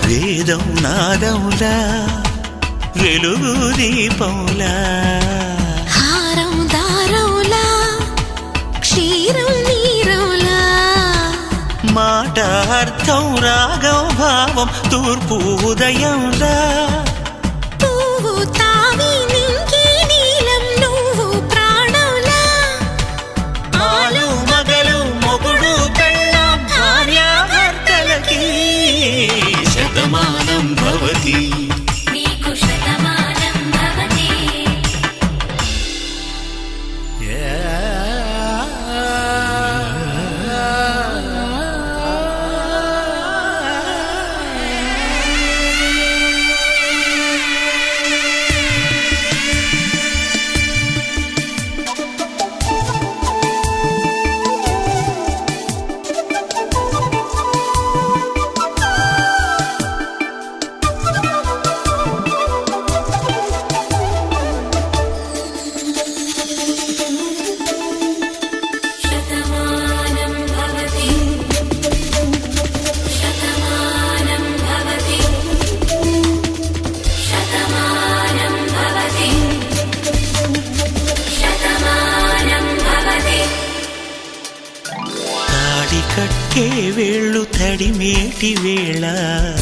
Speaker 5: వేదం నాదములా వెలుగు దీపంలా
Speaker 2: హారం దారంలా క్షీరం నీరంలా
Speaker 5: మాట అర్థం రాగం భావం తూర్పు ఉదయంలా
Speaker 2: పువ్వు తావి నింగి నీలం నువ్వు ప్రాణంలా
Speaker 5: ఆలు మగలు మొగుడు పెళ్ళాం భార్యాభర్తలకి శతమానం భవతి
Speaker 1: నీకు శతమానం భవతి శతమానం భవతి శతమానం భవతి శతమానం భవతి శతమానం భవతి
Speaker 5: తాడి కట్టే వేళ్ళు తడిమేటి వేళ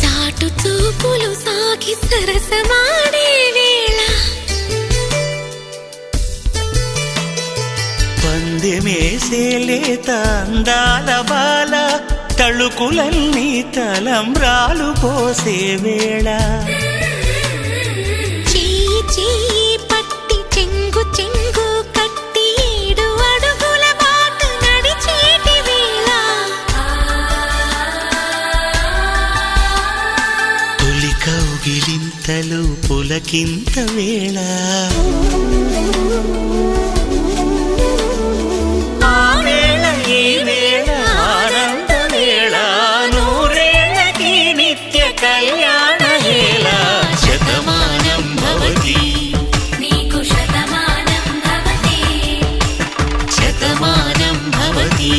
Speaker 2: చాటు చూపులు సాగి సరసమాడే వేళ
Speaker 5: పందెమేసేలేత అందాల బాల తళుకులన్నీ తలంబ్రాలు పోసే వేళ
Speaker 2: చెయ్యి చెయ్యి పట్టి చెంగు చెంగు కట్టి 7 అడుగుల బాట నడిచేటి వేళ
Speaker 5: తొలి కౌగిలింతలు పులకింత వేళ ఆ వేళ ఈ వేళ ఆనంద వేళ నూరేళ్ళకి నిత్య కళ్యాణ వేళ శతమానం భవతి
Speaker 1: నీకు శతమానం భవతి
Speaker 5: శతమానం భవతి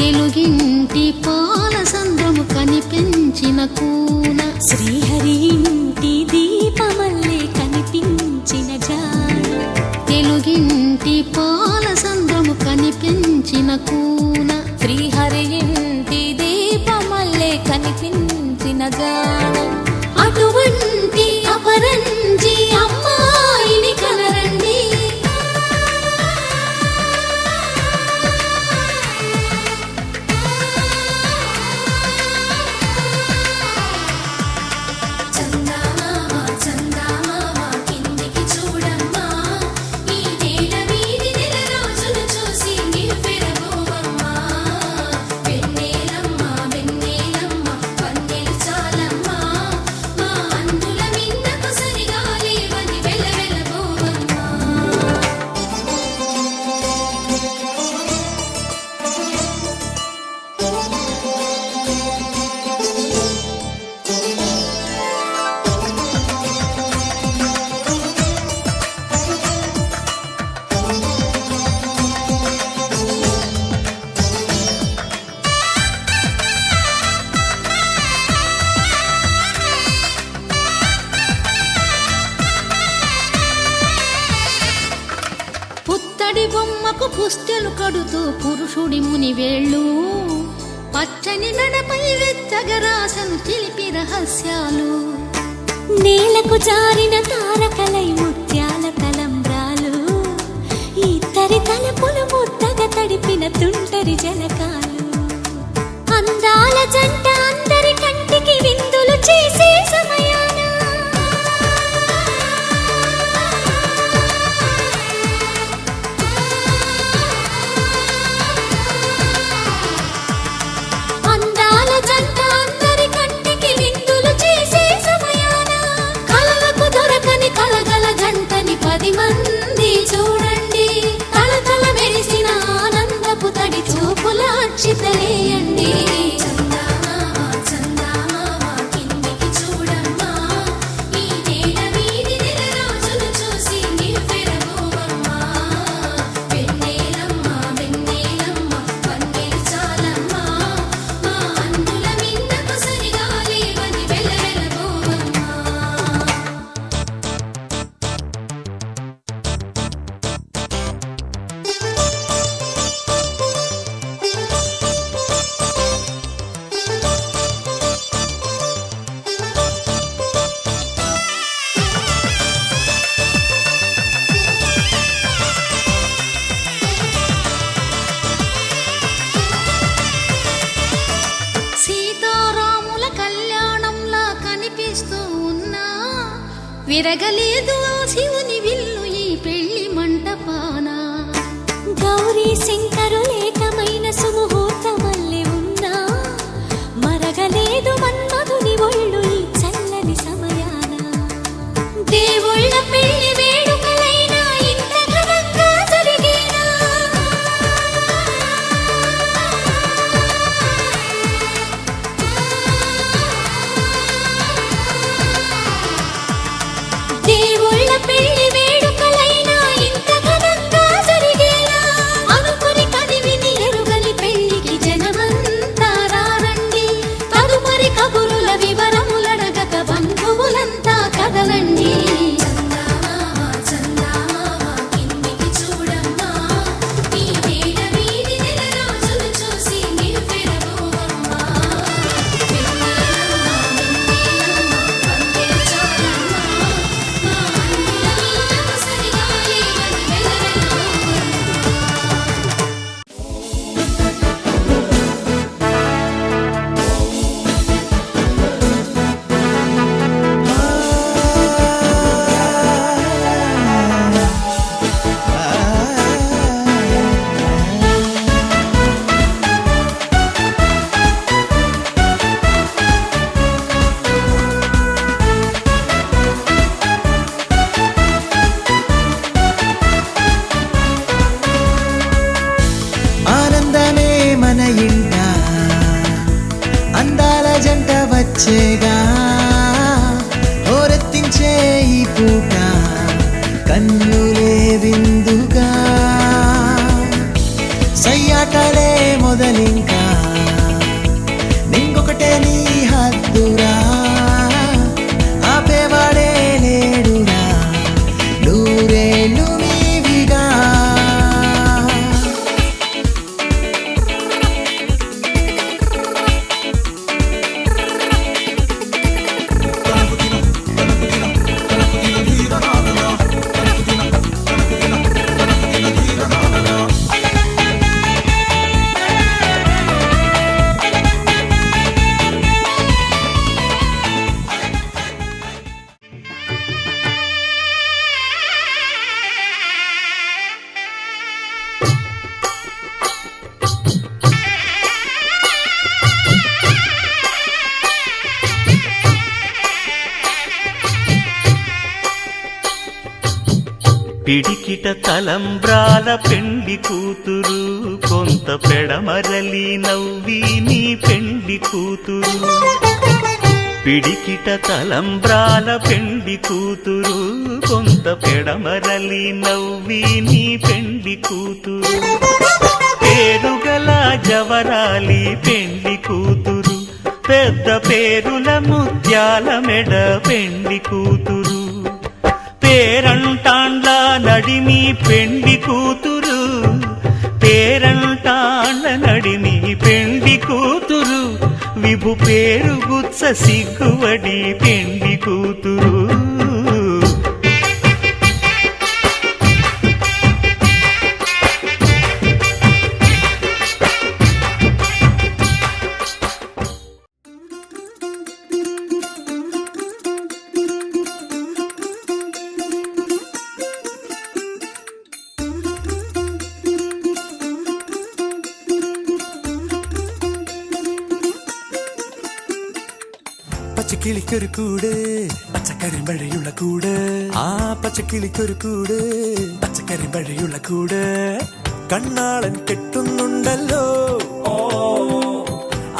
Speaker 9: తెలుగింటి పాల సంద్రము కనిపించిన కూన
Speaker 2: శ్రీహరి ఇంటి దీపమల్లే కనిపించిన జాన
Speaker 9: తెలుగింటి పాల సంద్రము కనిపించిన కూన
Speaker 2: శ్రీహరి ఇంటి దీపమల్లే కనిపించిన జాన
Speaker 9: అటువంటి అపరంజి అమ్మాయిని కనరండి
Speaker 1: చందమామ చందమామ కిందికి చూడమ్మా ఈ నేల వీధి నెల రోజులు చూసి నివ్వెరబోవమ్మా వెన్నెలమ్మ వెన్నెలమ్మ వన్నెలు చాలమ్మా మా అందుల మిన్నకు సరిగా లేవని వెలవెలబోవమ్మా
Speaker 9: పుత్తడి బొమ్మకు పుస్తెలు కడుతూ పురుషుడి ముని వేళ్ళు పచ్చని నడపై వెచ్చగరాసను చిలిపి రహస్యాలు
Speaker 2: నేలకు జారిన తారకలై ముత్యాల తలంబ్రాలు ఇద్దరి తలపులు ముద్దగా తడిపిన తుంటరి జలకాలు అందాల జంట అందరి కంటికి విందులు చేసే సమయాన అందాల జంట అందరి కంటికి విందులు చేసే సమయాన కలలకు దొరకని కలగల జంటని 10 మంది చూడండి తలతల మెరిసిన ఆనందపు తడి చూపుల అక్షితలేయండి
Speaker 1: చందమామ చందమామ కిందికి చూడమ్మా ఈ నేల వీధి నెల రోజులు చూసి నివ్వెరబోవమ్మా వెన్నెలమ్మ వెన్నెలమ్మ వన్నెలు చాలమ్మా మా అందుల మిన్నకు సరిగా లేవని వెలవెలబోవమ్మా
Speaker 9: సీతారాముల కళ్యాణంలా కనిపిస్తూ ఉన్నా విరగలేదు ఆ శివుని విల్లు ఈ పెళ్లి మంటపాన
Speaker 2: గౌరీ శంకరులేకమైన సుముహూర్తమల్లె ఉన్నా మరగలేదు మన్మధుని ఒళ్ళు ఈ చల్లని సమయాన దేవుళ్ళ పెళ్లి వేడుకలైనా ఇంత ఘనంగా జరిగేనా దేవుళ్ళ పెళ్లి వేడుకలైనా ఇంత ఘనంగా జరిగేనా అనుకుని కదివిని ఎరుగని పెళ్లికి జనమంతా రారండి తదుపరి కబురుల వివరములడగక బంధువులంతా కదలండి
Speaker 1: చందమామ చందమామ కిందికి చూడమ్మా ఈ నేల వీధి నెల రోజులు చూసి నివ్వెరబోవమ్మా వెన్నెలమ్మ వెన్నెలమ్మ వన్నెలు చాలమ్మా మా అందుల మిన్నకు సరిగా లేవని వెలవెలబోవమ్మా
Speaker 7: ఆనందమే మన ఇంట అందాల జంట వచ్చేగా హోరెత్తించే ఈ పూట కన్నులే విందుగా సయ్యాటలే మొదలింకా
Speaker 5: పిడికిట తలంబ్రాల పెండ్లి కూతురు కొంత పెడమరలి నవ్వి నీ పెండ్లి కూతురు పిడికిట తలంబ్రాల పెండ్లి కూతురు కొంత పెడమరలి నవ్వి నీ పెండ్లి కూతురు పేరుగల జవరాలి పెండ్లి కూతురు పెద్ద పేరుల ముత్యాల మెడ పెండ్లి కూతురు పేరంటాండ్ల నడిమి పెండ్లి కూతురు పేరంటాండ్ల నడిమి పెండ్లి కూతురు విభు పేరు గుత్స సిగ్గువడి పెండ్లి కూతురు
Speaker 4: പച്ചക്കിളിക്കൊരു കൂട് പച്ചക്കരിമ്പഴയുള്ള കൂട് ആ പച്ചക്കിളിക്കൊരു കൂട് പച്ചക്കരിമ്പഴയുള്ള കൂട് കണ്ണാളൻ കെട്ടുന്നുണ്ടല്ലോ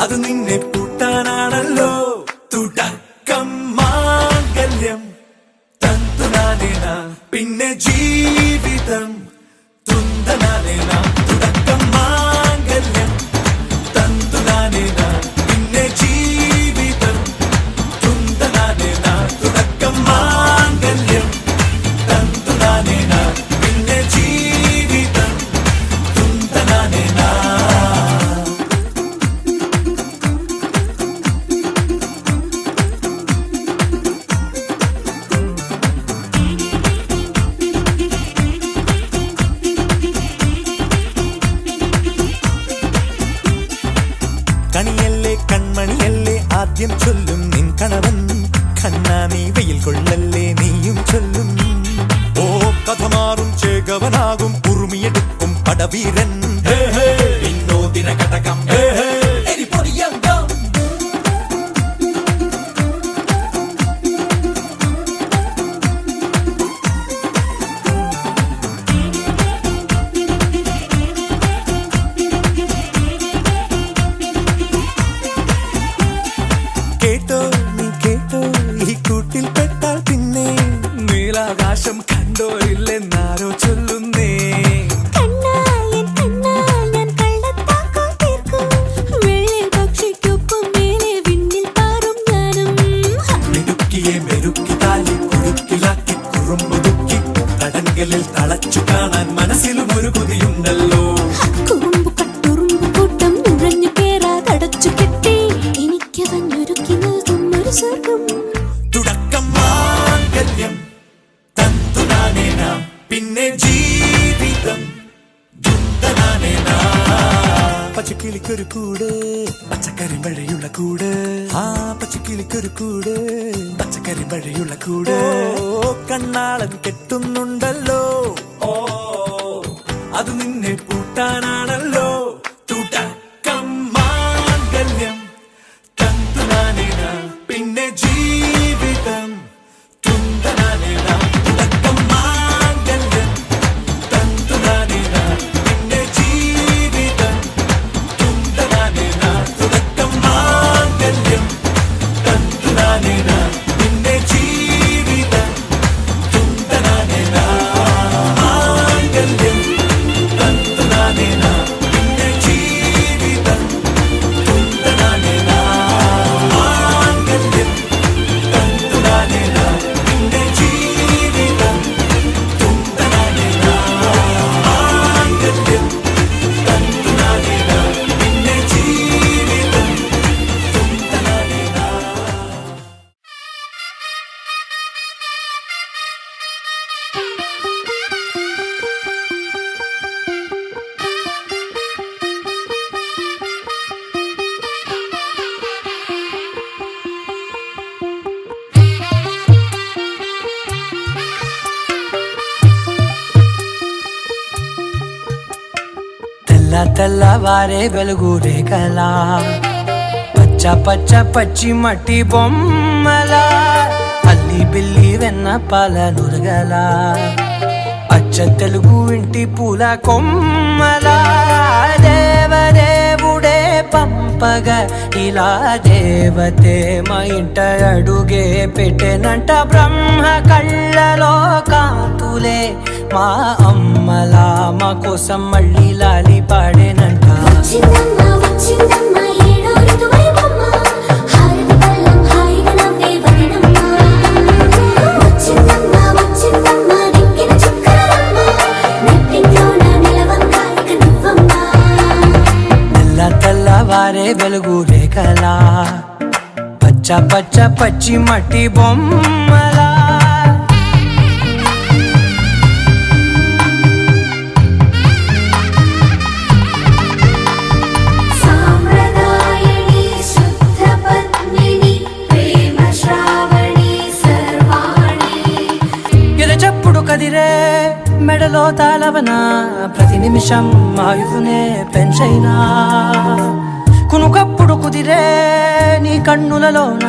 Speaker 4: അത് നിന്നെ പൂട്ടാനാണല്ലോ തുടക്കം മാംഗല്യം തന്തുനാനേന പിന്നെ ജീവിതം തുന്തനാനേന തുടക്കം മാംഗല്യം തന്തുനാനേന പിന്നെ ജീവിതം തുന്തനാനേന തുടക്കം മാംഗല്യം തന്തുനാനേന പിന്നെ ജീവിതം തുന്തനാനേന കണിയല്ലേ കൺമണിയല്ലേ ആദ്യം ചൊല്ലും നിൻ കണവൻ കണ്ണാ നീ വെയിൽ കൊള്ളല്ലേ നീയും ചൊല്ലും ഓ കഥ മാറും ചേകവനാകും ഉറുമിയെടുക്കും പടവീരൻ വിനോദിന കടകം എരിപൊടിയങ്കം കേട്ടോ നീ കേട്ടോ ഈ കൂട്ടിൽ പെട്ടാൽ പിന്നെ നീലാകാശം കണ്ടോരില്ലെന്നാരോ ചൊല്ലുന്നേ മിടുക്കിയെ മെരുക്കി താലി കുടുക്കിലാക്കി കുറുമ്പുതുക്കി തടങ്കലിൽ തളച്ചു കാണാൻ മനസ്സിലും ഒരു കൊതിയുണ്ടല്ലോ തുടക്കം മാംഗല്യം തന്തുനാനേന പിന്നെ ജീവിതം ദുന്തനാനേന പച്ചക്കിളിക്കൊരു കൂട് പച്ചക്കരിമ്പഴയുള്ള കൂട് ആ പച്ചക്കിളിക്കൊരു കൂട് പച്ചക്കരിമ്പഴയുള്ള കൂട് കണ്ണാളൻ കെട്ടുന്നുണ്ടല്ലോ അത് നിന്നെ പൂട്ടാനാണല്ലോ തുടക്കം മാംഗല്യം തന്തുനാനേന പിന്നെ ജീവിതം തുന്തനാനേന തുടക്കം മാംഗല്യം തന്തുനാനേന പിന്നെ ജീവിതം തുന്തനാനേന തുടക്കം മാംഗല്യം തന്തുനാനേന പിന്നെ ജീവിതം തുന്തനാനേന മാംഗല്യം തന്തുനാനേന പിന്നെ ജീവിതം തുന്തനാനേന മാംഗല്യം തന്തുനാനേന പിന്നെ ജീവിതം തുന്തനാനേന മാംഗല്യം തന്തുനാനേന പിന്നെ ജീവിതം തുന്തനാനേന.
Speaker 7: తెల్లవారే వెలుగురే కలా పచ్చ పచ్చ పచ్చి మట్టి బొమ్మల అల్లి బిల్లి వెన్న పాల నురగల అచ్చ తెలుగు ఇంటి పూల కొమ్మలా దేవదేవుడే పంపగా ఇలా దేవతే మా ఇంట అడుగే పెట్టెనంట బ్రహ్మ కళ్ళలో కాంతులే మా అమ్మలా మా కోసం మళ్ళీ లాలి పాడేనంట
Speaker 1: వచ్చిందమ్మ వచ్చిందమ్మ ఏడో ఋతువైవమ్మ హారతి పళ్ళం హాయిగా నవ్వే వదినమ్మ వచ్చిందమ్మ వచ్చిందమ్మ దిక్కిన చుక్కలమ్మ నెట్టింట్లోన నిలవంగా ఇక నువ్వమ్మ
Speaker 7: తెల్ల తెల్లవారే వెలుగు రేఖలా పచ్చ పచ్చ పచ్చి మట్టి బొమ్మలా
Speaker 1: సాంప్రదాయని శుద్ధ పద్మిని ప్రేమ శ్రావణి సర్వాణి
Speaker 7: ఎరచప్పుడు కదిరే మెడలో తాళవన ప్రతి నిమిషం ఆయువునే పెంచైనా కునుకప్పుడు కుదిరే నీ కన్నులలోన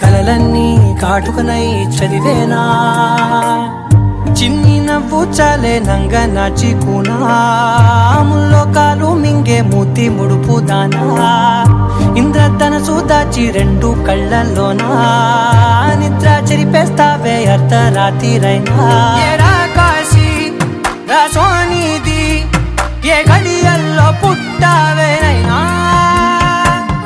Speaker 7: కలలన్నీ కాటుకనై చదివేనా చిన్ని నవ్వు చాలే నంగ నాచి కూనాముల్లో కాలు మింగే మూతి ముడుపు దానా ఇంద్రధనసు దాచి రెండు కళ్ళల్లోనా నిద్ర చెరిపేస్తావే అర్ధరాత్రిరైనా ఏరా కాశీ రా సోనిది ఏ గడియల్లో పుట్టావేనైనా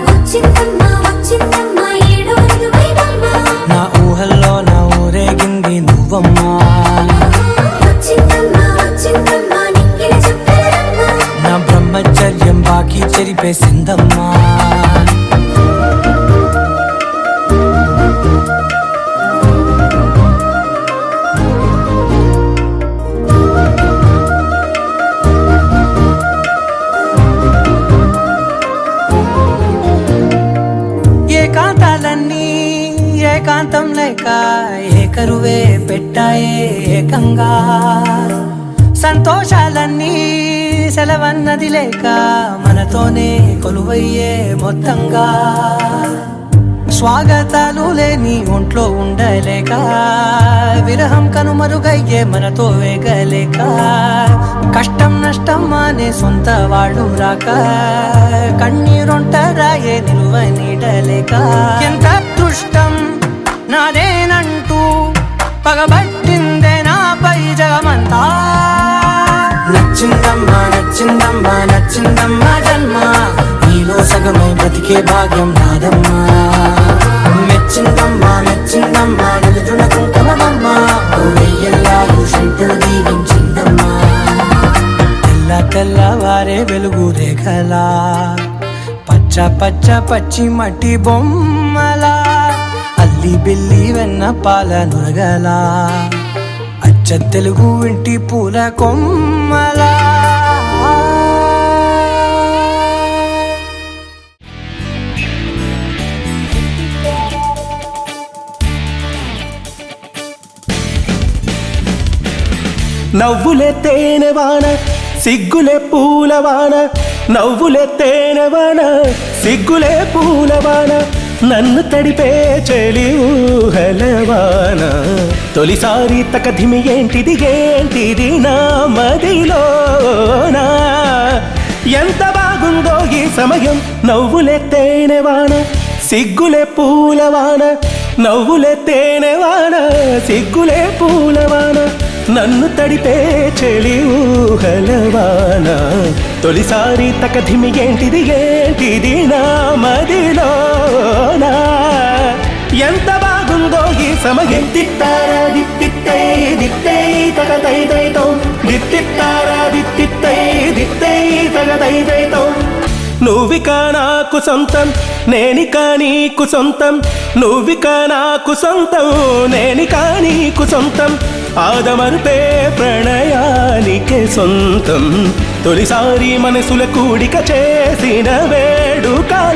Speaker 1: వచ్చిందమ్మ వచ్చిందమ్మ ఏడో ఋతువైవమ్మ
Speaker 7: నా ఊహల్లో నా ఊరేగింది నువ్వమ్మా
Speaker 1: వచ్చిందమ్మ వచ్చిందమ్మ నిక్కిన చుక్కలమ్మ
Speaker 7: నా బ్రహ్మచర్యం బాకీ చెరిపేసిందమ్మా ఏకాంతాలన్నీ ఏకాంతం లేక ఏకరువే పెట్టాయే ఏకంగా సంతోషాలన్నీ సెలవన్నది లేక మనతోనే కొలువయ్యే మొత్తంగా స్వాగతాలు లేని ఒంట్లో ఉండలేక విరహం కనుమరుగయ్యే మనతో వేగలేక కష్టం నష్టం అనే సొంత వాడు రాక కన్నీరొంటరాయే నిలువ నీడలేక ఎంత అదృష్టం నాదేనంటూ పగబట్టిందే నాపై జగమంతా నచ్చిందమ్మా నచ్చిందమ్మా నచ్చిందమ్మా జన్మ నీలో సగమై బ్రతికే భాగ్యం నాదమ్మా మెచ్చిందమ్మా మెచ్చిందమ్మా నిలుచున్న కుంకుమమ్మా వెయ్యల్లాగు శంకులు దీవించిందమ్మా తెల్ల తెల్లవారే వెలుగు రేఖలా పచ్చ పచ్చ పచ్చి మట్టి బొమ్మలా అల్లి బిల్లి వెన్న పాల నురగలా అచ్చ తెలుగు ఇంటి పూల కొమ్మలా
Speaker 6: నవ్వులే తేనెవాన సిగ్గులే పూలవాన నవ్వులే తేనెవాన సిగ్గులే పూలవాన నన్ను తడిపే చెలి ఊహలవాన తొలిసారి తకధిమి ఏంటిది ఏంటిది నా మదిలోనా ఎంత బాగుందో ఈ సమయం నవ్వులే తేనెవాన సిగ్గులే పూలవాన నవ్వులే తేనెవాన సిగ్గులే పూలవాన నన్ను తడిపే చెలి ఊహలవాన తొలిసారి తకధిమి ఏంటిది ఏంటిది నా మదిలోనా ఎంత బాగుందో ఈ సమయం తిత్తారా దిత్తిత్తై దిత్తై తగదైదైతో దిత్తిత్తారా దిత్తిత్తై దిత్తై తగదైదైతో నువ్విక నాకు సొంతం నేనిక నీకు సొంతం నువ్విక నాకు సొంతం నేనిక నీకు సొంతం ఆదమరుపే ప్రణయానికే సొంతం తొలిసారి మనసుల కూడిక చేసిన వేడుకలాగా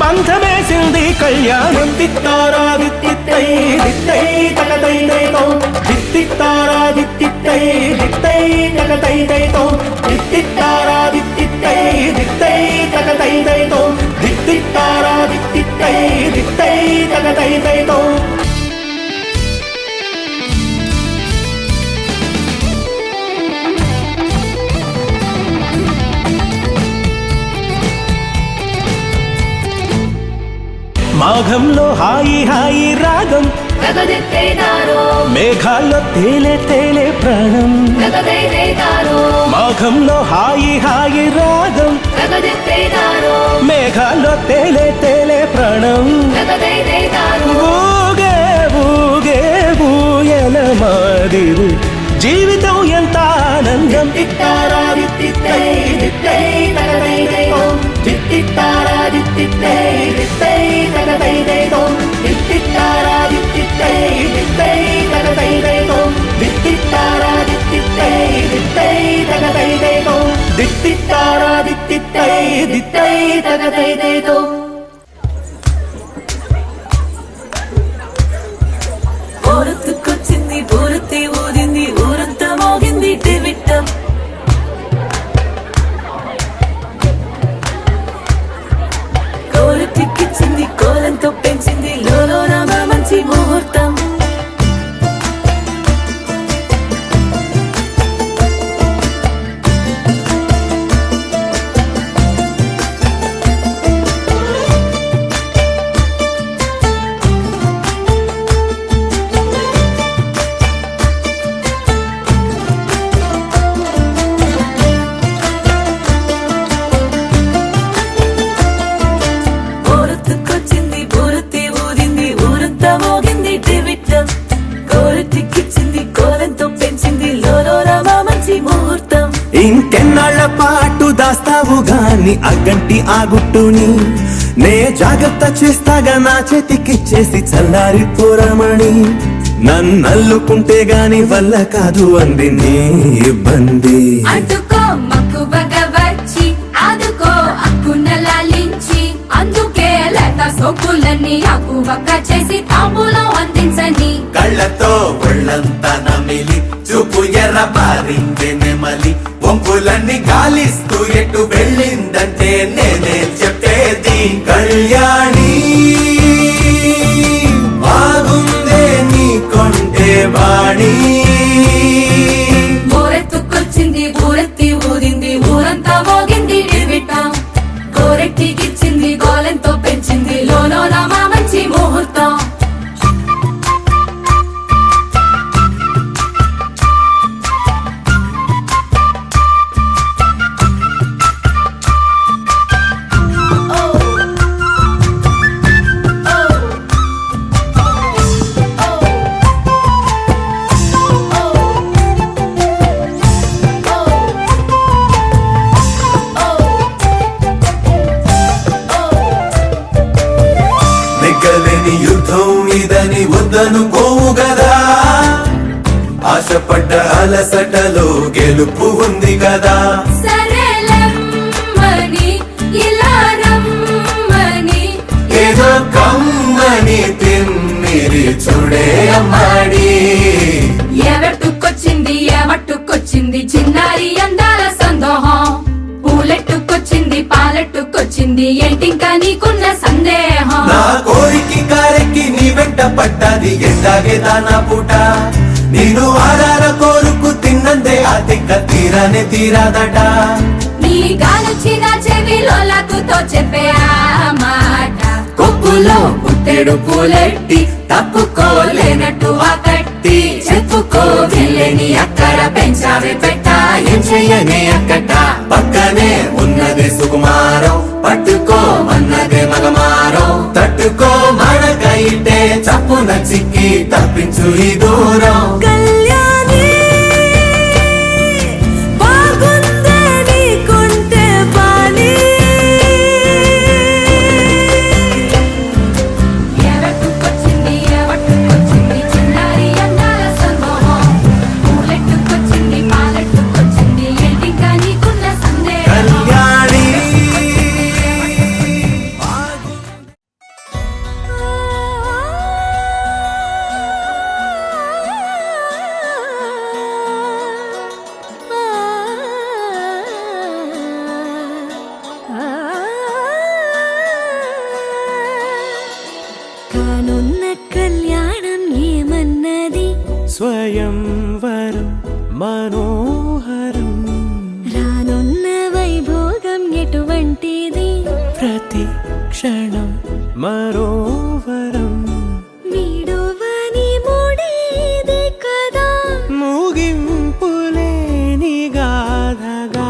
Speaker 6: బంధమేసింది కళ్యాణం తిత్తారా దిత్తిత్తై దిత్తై తగదైదైతో దిత్తిత్తారా దిత్తిత్తై దిత్తై తగదైదైతో దిత్తిత్తారా దిత్తిత్తై దిత్తై తగదైదైతో దిత్తిత్తారా దిత్తిత్తై దిత్తై తగదైదైతో మాఘంలో హాయి హాయి రాగం మేఘాల్లో తేలే తేలే ప్రాణం మాఘంలో హాయి హాయి రాగం మేఘాల్లో తేలే తేలే ప్రాణం ఊగే ఊగే ఊయల మాదిరి జీవితం ఎంత ఆనందం
Speaker 2: ఊరుతుకొచ్చింది పూర్తి ఊరింది ఊరంతా మోగింది టివిట్టం కోరటిక్కిచ్చింది కోలంతో పెంచింది లోలోన మంచి ముహూర్తం
Speaker 6: ఇంకెన్నాళ్ల పాటు దాస్తావు గాని అగ్గంటి ఆ గుట్టుని నే జాగ్రత్త చేస్తాగా నా చేతికిచ్చేసి చల్లారి పోరమణి నన్నల్లుకుంటే గాని వల్ల కాదు అంది నీ ఇబ్బంది
Speaker 1: అడ్డుకో మక్కువగా వచ్చి ఆదుకో అక్కున లాలించి అందుకే లేత సోకులన్నీ అక్కువక్క చేసి తాంబూలం అందించని
Speaker 10: కళ్ళతో ఒళ్ళంతా నమిలి చూపు ఎర్ర బారిందే నెమలి వంపులన్నీ గాలిస్తూ ఎటు వెళ్ళిందంటే నేనే చెప్పేది కళ్యాణి బాగుందే నీ కొంటే వాణి
Speaker 1: ఊరెత్తుకొచ్చింది ఊరెత్తి ఊరింది ఊరంతా మోగింది టివిట్టం కోరెట్టికిచ్చింది గోలెంతో పెంచింది లోలోన మా మంచి ముహూర్తం
Speaker 10: నెగ్గలేని యుద్ధం ఇదని వద్దనుకోవు గదా ఆశపడ్డ అలసటలో గెలుపు ఉంది కదా
Speaker 1: సరేలమ్మని ఇలా రమ్మని
Speaker 10: ఏదో కమ్మని తిమ్మిరి చూడే అమ్మాడి
Speaker 1: ఎవట్టుకొచ్చింది ఎవట్టుకొచ్చింది చిన్నారి అందాల సందోహం పూలెట్టుకొచ్చింది పాలెట్టుకొచ్చింది ఏంటింకా నీకున్న సందేహం
Speaker 10: నా కోరికి కారెక్కి నీ వెంట పడ్డది ఎందాగే దానా పూట నేను ఆరార కోరుకు తిన్నందే ఆ తిక్క తీరానే తీరాదట
Speaker 1: నీ గాలొచ్చిన చెవిలో లకుతో చెప్పే ఆ మాట కొప్పులో పుట్టెడు పూలెట్టి తప్పుకోలేనట్టు ఆ కట్టి చెప్పుకో వెళ్ళని అక్కడ పెంచావే పెట్ట ఏం చెయ్యనే అక్కట
Speaker 10: పక్కనే ఉన్నదే సుకుమారం పట్టుకో అన్నదే మగమారం తట్టుకో మనకైతే చప్పున చిక్కి తప్పించు ఈ దూరం
Speaker 2: కళ్యాణి బాగుందే నీ కొంటే బాణి
Speaker 1: ఎవట్టుకొచ్చింది ఎవట్టుకొచ్చింది చిన్నారి అందాల సందోహం పూలెట్టుకొచ్చింది పాలెట్టుకొచ్చింది ఏంటింకా నీకున్న సందేహం
Speaker 10: కళ్యాణి
Speaker 2: కానున్న కళ్యాణం ఏమన్నది
Speaker 6: స్వయంవరం మనోహరం
Speaker 2: రానున్న వైభోగం ఎటువంటిది
Speaker 6: ప్రతి క్షణం మరో వరం
Speaker 2: వీడువని మూడేది కదా
Speaker 6: ముగింపులేని గాథగా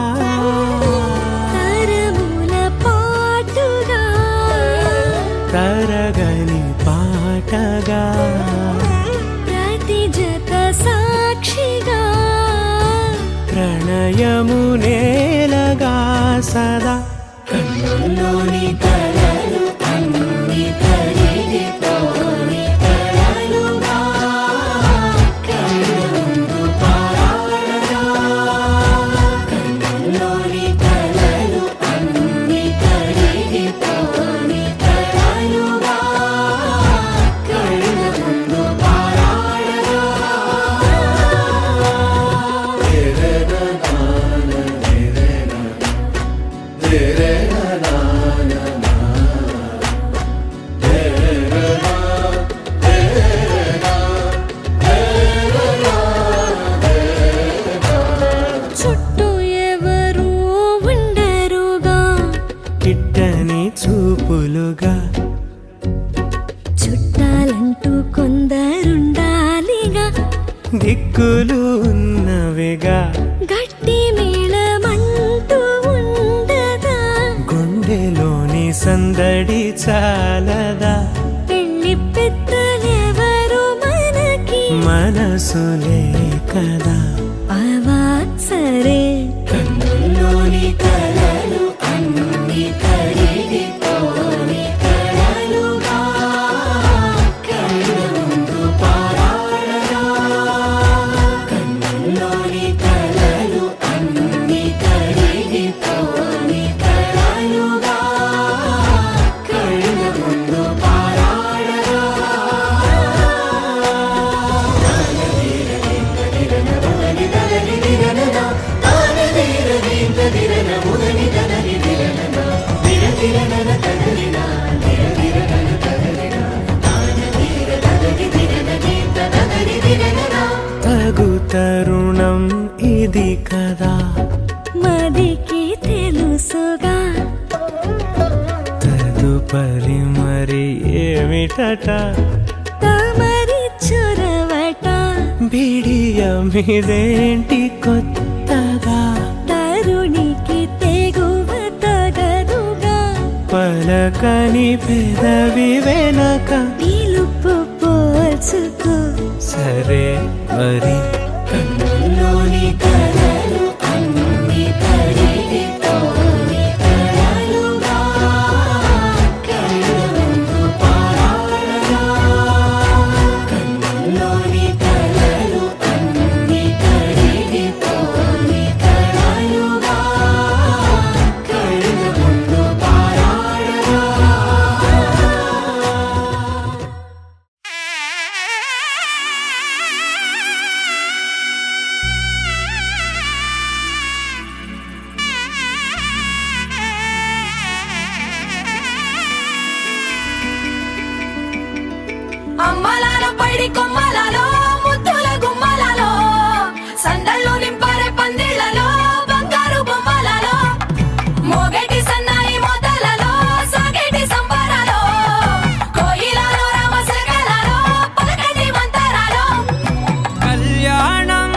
Speaker 2: తరముల పాటుగా
Speaker 6: తరగని పాటగా
Speaker 2: ప్రతి జత సాక్షిగా
Speaker 6: ప్రణయము నేలగా సదా కన్నుల్లోని కలలు అన్ని కరిగిపోని కలలుగా కన్నుందు పారాడగా కన్నుల్లోని కలలు అన్ని కరిగిపోని కలలుగా కన్నుందు పారాడగా
Speaker 2: చుట్టూ ఎవరు ఉండరుగా
Speaker 6: కిట్టని చూపులుగా
Speaker 2: చుట్టాలంటూ కొందరుండాలిగా
Speaker 6: దిక్కులు ఉన్నవిగా
Speaker 2: గట్టి మేళమంటూ ఉండదా
Speaker 6: గుండెలోని సందడి చాలదా
Speaker 2: పెళ్లి పెద్దలెవరు మనకి
Speaker 6: మనసులే కదా
Speaker 2: అవా సరే
Speaker 6: కన్నుల్లోని కలలు అన్ని కరిగిపోని కలలుగా కన్నుందు పారాడగా కన్నుల్లోని కలలు అన్ని కరిగిపోని కలలుగా కన్నుందు పారాడగా తగు తరుణం ఇది కదా
Speaker 2: మదికి తెలుసుగా
Speaker 6: తదుపరి మరి ఏమిటట
Speaker 2: తమరి చొరవట
Speaker 6: బిడియమిదేంటి కొత్తగా
Speaker 2: తరుణికి తెగువ తగదుగా
Speaker 6: పలకని పెదవి వెనక
Speaker 2: పిలుపు పోల్చుకో
Speaker 6: సరే మరి కన్నుల్లోని కలలు అన్ని కరిగిపోని కలలుగా కన్నుందు పారాడగా కన్నుల్లోని కలలు అన్ని కరిగిపోని కలలుగా కన్నుందు పారాడగా
Speaker 1: అమ్మలాలో పైడి కొమ్మలలో ముద్దుల గుమ్మలలో సందళ్ళు నింపారే పందిళ్లలో బంగారు బొమ్మలలో మోగేటి సన్నాయి మోతలలో సాగేటి సంబరాలో కోయిలలో రామశకలలో పలకటి మంతరాలో
Speaker 5: కళ్యాణం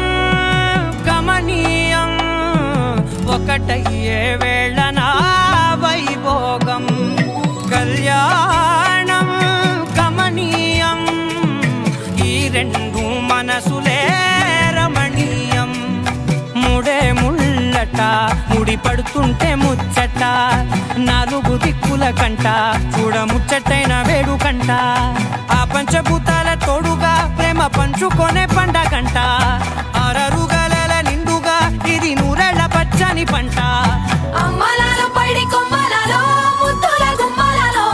Speaker 5: గమనీయం ఒకటయ్యే వేళనా వైభోగం కళ్యాణం గమనీయం ఈ రెండు మనసులే రమణీయం ముడే ముళ్ళట ముడి పడుతుంటే ముచ్చట నాలుగు దిక్కుల కంట చూడ ముచ్చటైన వేడుకంట ఆ పంచభూతాల తోడుగా ప్రేమ పంచుకొనే పండగంట అరరుగల నిండుగా ఇది నూరెళ్ళ పచ్చని పంట
Speaker 1: అమ్మలాలో పైడి కొమ్మలలో ముద్దుల గుమ్మలలో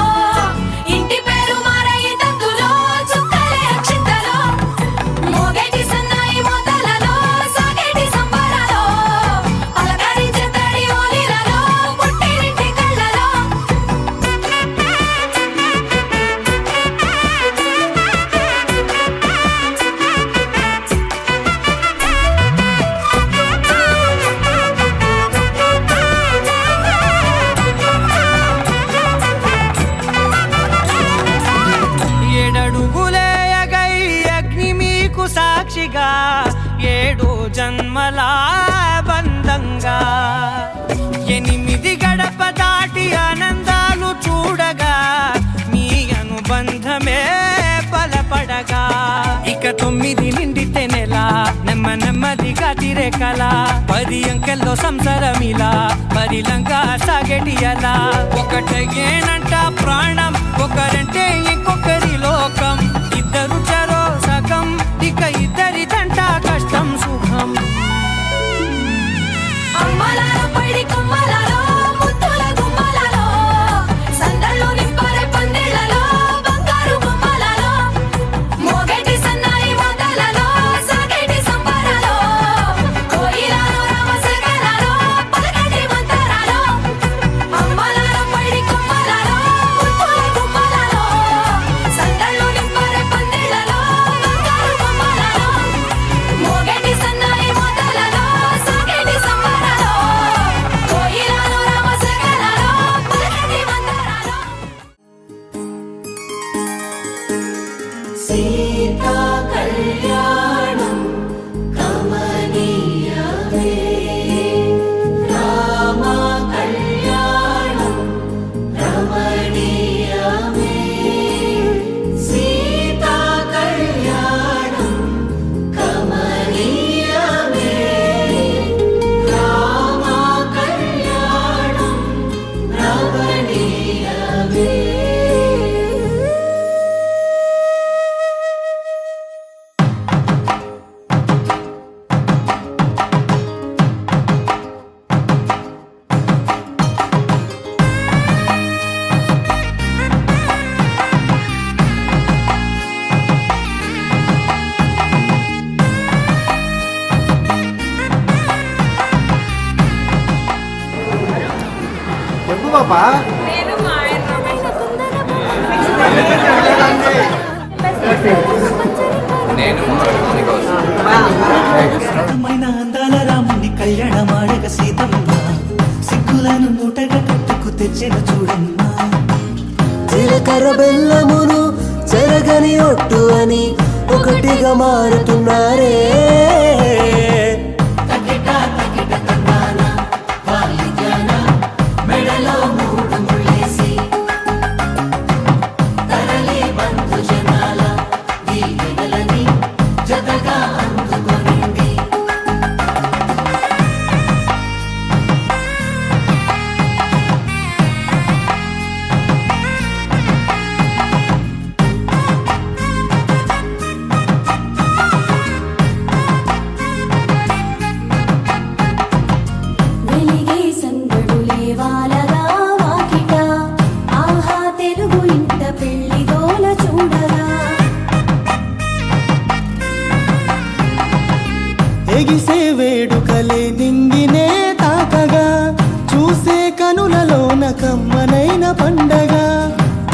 Speaker 1: ఇంటి పేరు మారయి తందులో చుక్కలే అక్షింతలో మోగేటి సన్నాయి మోతలలో సాగేటి సంబరాలో అలకరించే తడి ఓలిలలో పుట్టినింటి కళ్ళలో
Speaker 5: సాక్షిగా 7 జన్మల బంధంగా 8 గడప దాటి ఆనందాలు చూడగా మీ అనుబంధమే బలపడగా ఇక 9 నిండితే నెల నెమ్మదిగా తిరే కల 10 అంకెల్లో సంసారమిలా పరిలంగా సాగేటియలా ఒకటేనంట ప్రాణం ఒకరంటే ఇంకొకరి లోకం ఇద్దరు చరో సగం ఇక ఇద్దరిదంట కష్టం సుఖం
Speaker 1: అమ్మలాలో పడి కొమ్మలాలో ముద్దుల గుమ్మలాలో సందళ్ళు నింపరే పందిళ్ళలో బంగారు బొమ్మలాలో మోగేటి సన్నాయి మోతలలో సాగేటి సంబరాలో కోయిలాలో రామశేఖరాలో పలకటి మంతరాలో అమ్మలాలో పడి కొమ్మలాలో ముద్దుల గుమ్మలాలో సందళ్ళు నింపరే పందిళ్ళలో బంగారు బొమ్మలాలో మోగేటి సన్నాయి మోతలలో సాగేటి సంబరాలో కోయిలాలో రామశేఖరాలో పలకటి మంతరాలో
Speaker 2: సీతా కళ్యాణం కమనీయమే రామ కళ్యాణం రమణీయమే సీతా కళ్యాణం కమనీయమే రామ కళ్యాణం రమణీయమే
Speaker 7: అందమైన అందాల రాముని కళ్యాణమాడగ సీతమ్మ సిగ్గులను మూటగా కట్టుకు తెచ్చిన చూడమ్మా జీలకర్ర బెల్లమును చెరగని ఒట్టు అని ఒకటిగా మారుతున్నారే మెడలో 3 ముళ్ళేసి తరలి బంధు జనాల దీవెనలని జతగా అందుకొనింది
Speaker 2: వెలిగే సందడులే వాలగా వాకిట ఆహా తెలుగు ఇంట పెళ్లి గోల చూడగా
Speaker 7: ఎగిసే వేడుకలే నింగినే తాకగా చూసే కనులలోన కమ్మనైన పండగ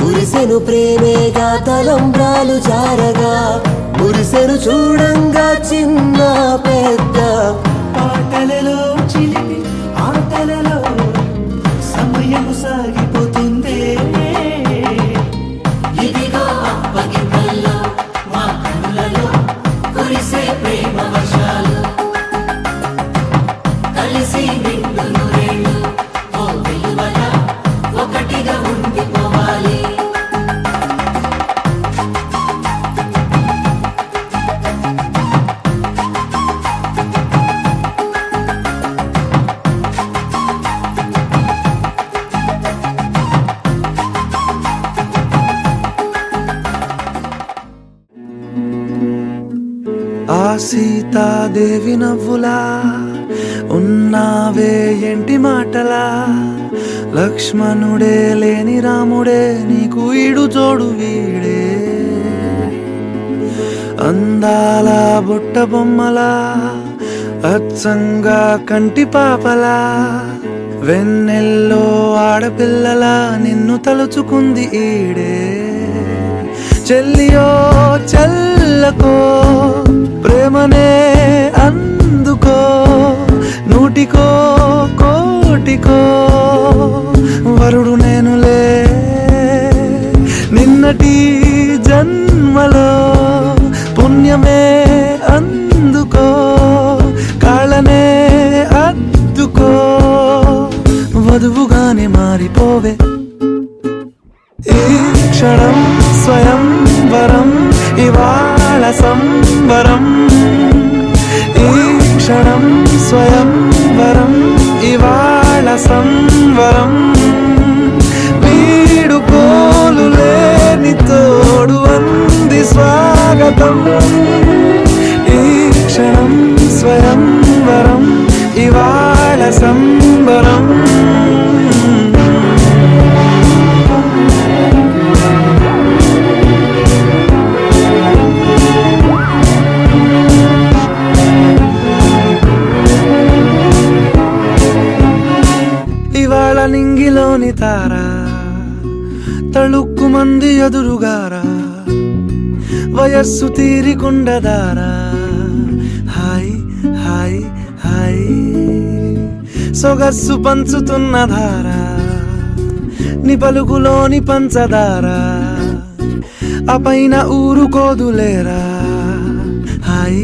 Speaker 7: కురిసెను ప్రేమేగా తలంబ్రాలు జారగా మురిసెను చూడంగా చిన్న పెద్ద పాటలలో చిలిపి ఆటలలో సమయము సాగిపోతుందే ఇదిగో అప్పగింతల్లో మా కనులలో కురిసే ప్రేమ వర్షాలు కలిసి నిండు నూరేళ్ళు ఓ వెలువల ఒకటిగా ఉండిపోవాలి
Speaker 10: ఆ సీతాదేవి నవ్వులా ఉన్నావే ఎంటి మాటలా లక్ష్మణుడే లేని రాముడే నీకు ఈడు జోడు వీడే అందాల బుట్ట బొమ్మలా అచ్చంగా కంటి పాపలా వెన్నెల్లో ఆడపిల్లలా నిన్ను తలుచుకుంది ఈడే చెల్లియో చల్లకో ప్రేమనే అందుకో నూటికో కోటికో వరుడు నేనులే నిన్నటి జన్మలో పుణ్యమే ఇవాళ సంబరం ఈ క్షణం స్వయంవరం ఇవాళ సంవరం వీడుకోలు లేని తోడు అంది స్వాగతం ఈ క్షణం స్వయంవరం ఇవాళ సంబరం ఇవాళ నింగిలోని తారా తళుక్కు మంది ఎదురుగారా వయస్సు తీరికుండదారా హాయ్ హాయ్ హాయ్ సొగస్సు పంచుతున్న ధారా ని పలుకులోని పంచదారా ఆ పైన ఊరుకోదులేరా హాయ్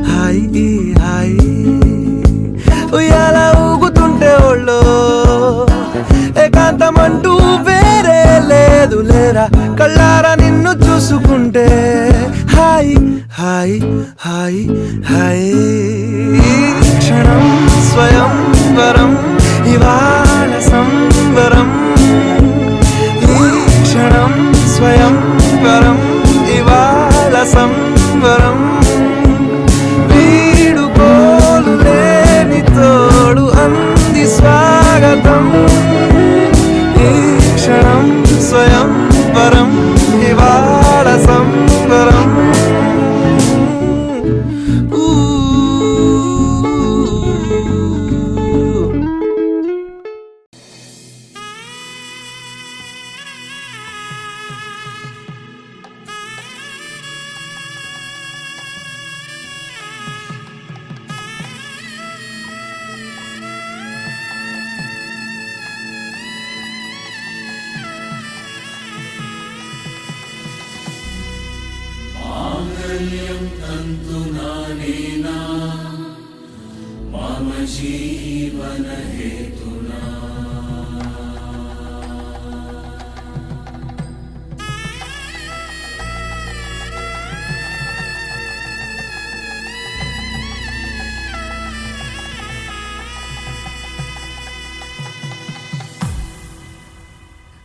Speaker 10: హాయ్ ఈ హాయ్ ఉయ్యాల ఊగుతుంటే ఒళ్ళో ఏకాంతమంటూ వేరే లేదు లేరా కళ్ళారా నిన్ను చూసుకుంటే హాయ్ హాయ్ హాయ్ హాయ్ క్షణం స్వయంవరం ఇవాళ సంబరం ఈ క్షణం స్వయంవరం ఇవాళ సంబరం వీడుకోలు లేని తోడు అంది స్వాగతం ఈ క్షణం స్వయంవరం ఇవాళ సంబరం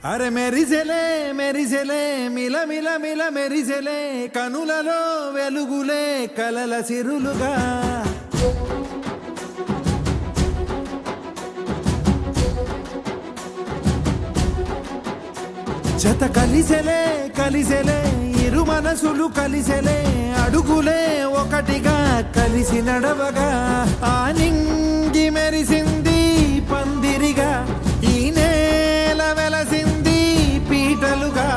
Speaker 4: అరే మెరిసెలే మెరిసెలే మిల మిల మిల మెరిసెలే కనులలో వెలుగులే కలల సిరులుగా జత కలిసెలే కలిసెలే ఇరు మనసులు కలిసెలే అడుగులే ఒకటిగా కలిసి నడవగా ఆ నింగి మెరిసింది పందిరిగా ఈ నేల వెలసింది పీటలుగా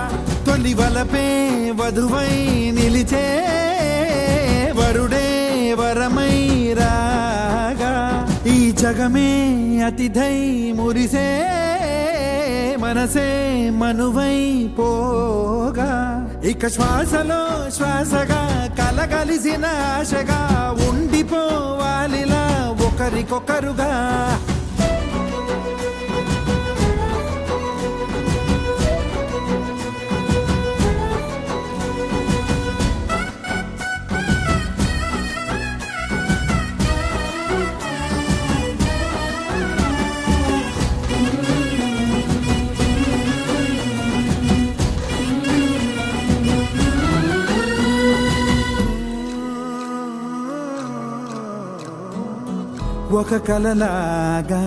Speaker 4: తొలి వలపే వధువై నిలిచే వరుడే వరమై రాగా ఈ జగమే అతిథై మురిసే మనసే మనువై పోగా ఇక శ్వాసలో శ్వాసగా కలగలిసిన ఆశగా ఉండిపోవాలిలా ఒకరికొకరుగా ఒక కలలాగా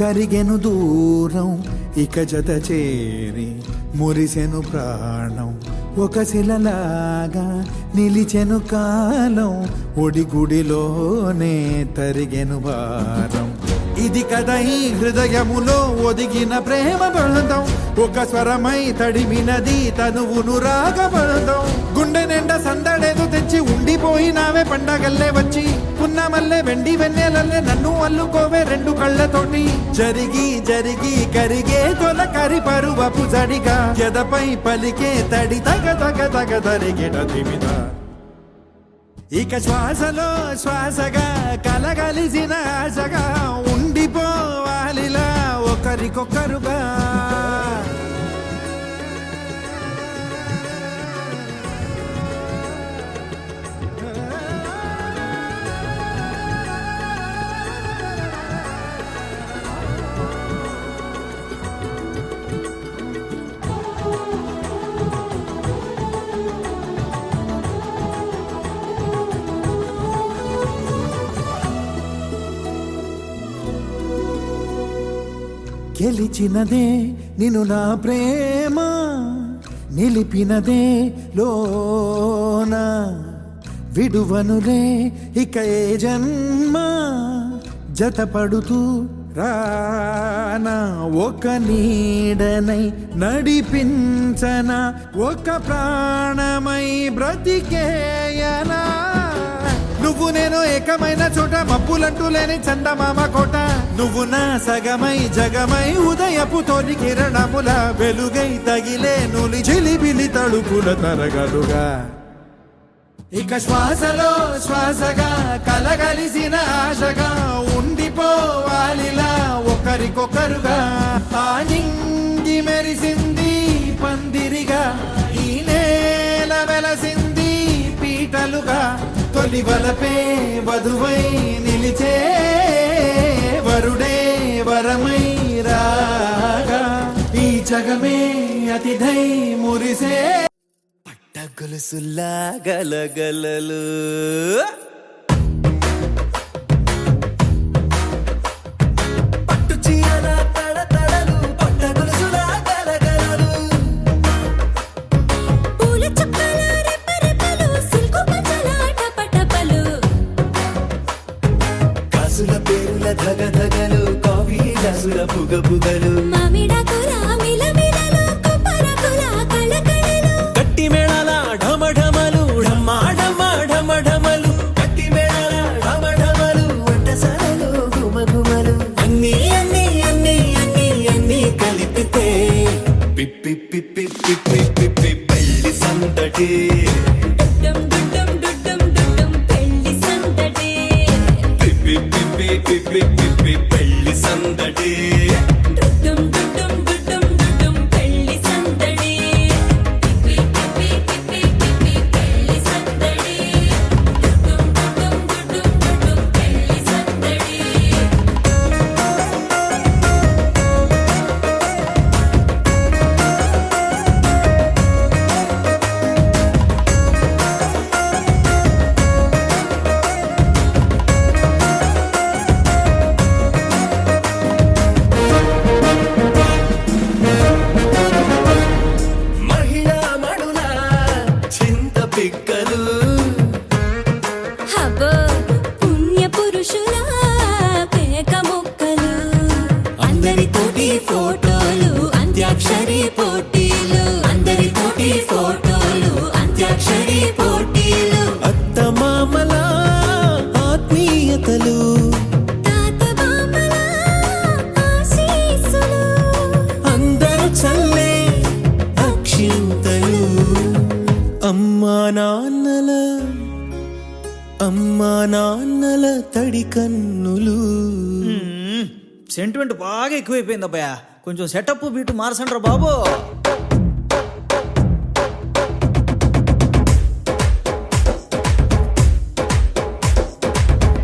Speaker 4: కరిగెను దూరం ఇక జత చేరి మురిసెను ప్రాణం ఒక శిలలాగా నిలిచెను కాలం ఒడిగుడిలోనే తరిగెను భారం ఇది కదా ఈ హృదయములో ఒదిగిన ప్రేమ బంధం ఒక స్వరమై తడిమినది తనువును రాగబంధం గుండె నిండా సందడేదో తెచ్చి ఉండిపోయినావే పండగల్లే వచ్చి పున్నమల్లే వెండి వెన్నెలల్లే నన్ను అల్లుకోవే రెండు కళ్ళతోటి జరిగి జరిగి కరిగే తొల కరి పరువపు జడిగా ఎదపై పలికే తడి తగ తగ తగ తరిగేట తిమిద ఇక శ్వాసలో శ్వాసగా కలగలిసిన ఆశగా ఉండిపోవాలిలా ఒకరికొకరుగా గెలిచినదే నిన్ను నా ప్రేమ నిలిపినదే లోన విడువనులే ఇక ఏ జన్మ జతపడుతూ రానా ఒక నీడనై నడిపించన ఒక ప్రాణమై బ్రతికేయనా నువ్వు నేను ఏకమైన చోట మబ్బులంటూ లేని చందమామ కోట నువ్వు నా సగమై జగమై ఉదయపు తోని కిరణముల వెలుగై తగిలే నులి చిలిబిలి తడుపుల తరగలుగా ఇక శ్వాసలో శ్వాసగా కలగలిసిన ఆశగా ఉండిపోవాలిలా ఒకరికొకరుగా ఆ నింగి మెరిసింది పందిరిగా ఈ నేల వెలసింది పీటలుగా తొలి వలపే వధువై నిలిచే వరుడే వరమై రాగా ఈ జగమే అతిథై మురిసే పట్టగొలుసులా గలగలలు పట్టు చీరల తడతడలు పట్టగొలుసులా గలగలలు
Speaker 1: పూల చుక్కల రెపరెపలు సిల్కు పచ్చల టపటపలు
Speaker 4: కాసుల పేరుల ధగధగలు కాఫీ గ్లాసుల పుగపుగలు
Speaker 1: మామిడాకుల మిలమిలలు కొప్పరకుల కళకళలు
Speaker 6: గట్టి మేళాల ఢమఢమలు ఢమ్మా ఢమ్మా ఢమఢమలు
Speaker 4: గట్టి మేళాల ఢమఢమలు వంటసాలలో గుమగుమలు
Speaker 6: అన్నీ అన్నీ అన్నీ అన్నీ అన్నీ
Speaker 4: కలిపితే పిప్పి పిప్పి పిప్పి పిప్పి పెళ్లి సందడి
Speaker 1: డుడ్డం డుడ్డం డుడ్డం డుడ్డం పెళ్లి సందడి
Speaker 4: పిప్పి పిప్పి పిప్పి పిప్పి పెళ్లి సందడి
Speaker 1: డుడ్డం డుడ్డం డుడ్డం డుడ్డం పెళ్లి సందడి పిప్పి పిప్పి పిప్పి పిప్పి పెళ్లి సందడి డుడ్డం డుడ్డం డుడ్డం డుడ్డం పెళ్లి సందడి
Speaker 4: మహిళా మణుల చింత పిక్కలు
Speaker 1: హబో పుణ్య పురుషుల పేక ముక్కలు అందరితోటి ఫోటోలు అంత్యాక్షరి పోటీలు అందరితోటి ఫోటోలు అంత్యాక్షరి పోటీలు
Speaker 6: అత్త మామల ఆత్మీయతలు
Speaker 1: తాత బామ్మల ఆశీస్సులు
Speaker 6: అందరూ చల్లే అక్షింతలు అమ్మా నాన్నల తడి కన్నులు.
Speaker 5: సెంటిమెంట్ బాగా ఎక్కువైపోయింది అబ్బాయ కొంచెం సెటప్ బీటు మార్చండ్రా బాబు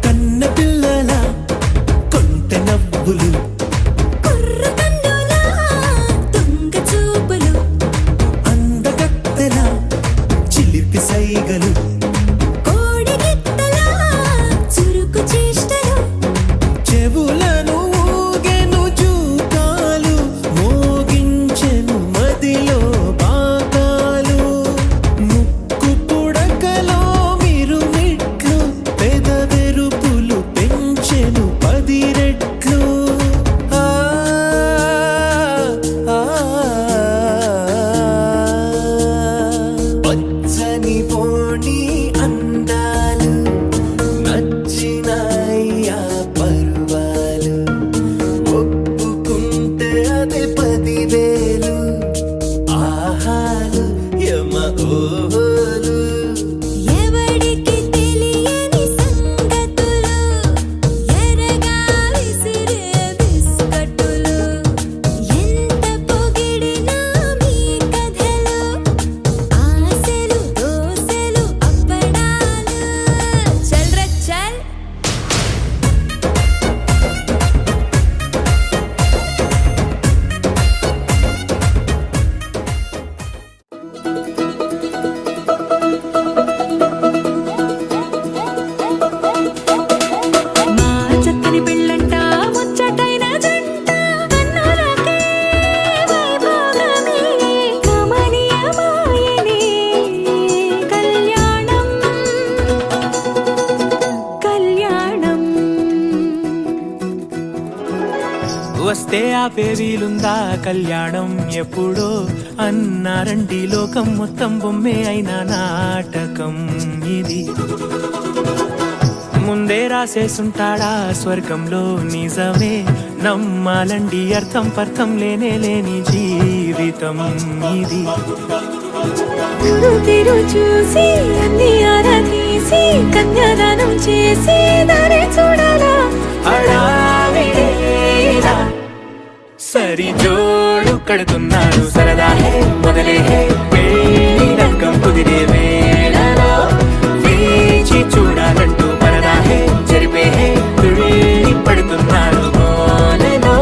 Speaker 6: కన్న పిల్లల కొంటె నవ్వులు
Speaker 1: కుర్ర కన్నుల దొంగ చూపులు
Speaker 6: అందగత్తెల చిలిపి సైగలు
Speaker 1: కోడి గిత్తల చురుకు చేష్టలు
Speaker 6: చెవులను ఊగెను జూకాలు మోగించెను మది అయితే ఆపే వీలుందా కళ్యాణం ఎప్పుడో అన్నారండి లోకం మొత్తం బొమ్మే అయిన నాటకం ఇది ముందే రాసేసుంటాడా స్వర్గంలో నిజమే నమ్మాలండి అర్థం పర్థం లేని జీవితం ఇది
Speaker 1: తీరు చూసి అన్ని ఆరా తీసి కన్యాదానం చేసి దారి చూడాలా
Speaker 6: హడావిడిలా సరి జోడు కడుతున్నారు సరదా హే మొదలే హే పెళ్లి రంగం కుదిరే వేళలో వేచి చూడాలంటూ పరదా హే జరిపే హే తుళ్ళి పడుతున్నారు గోలలో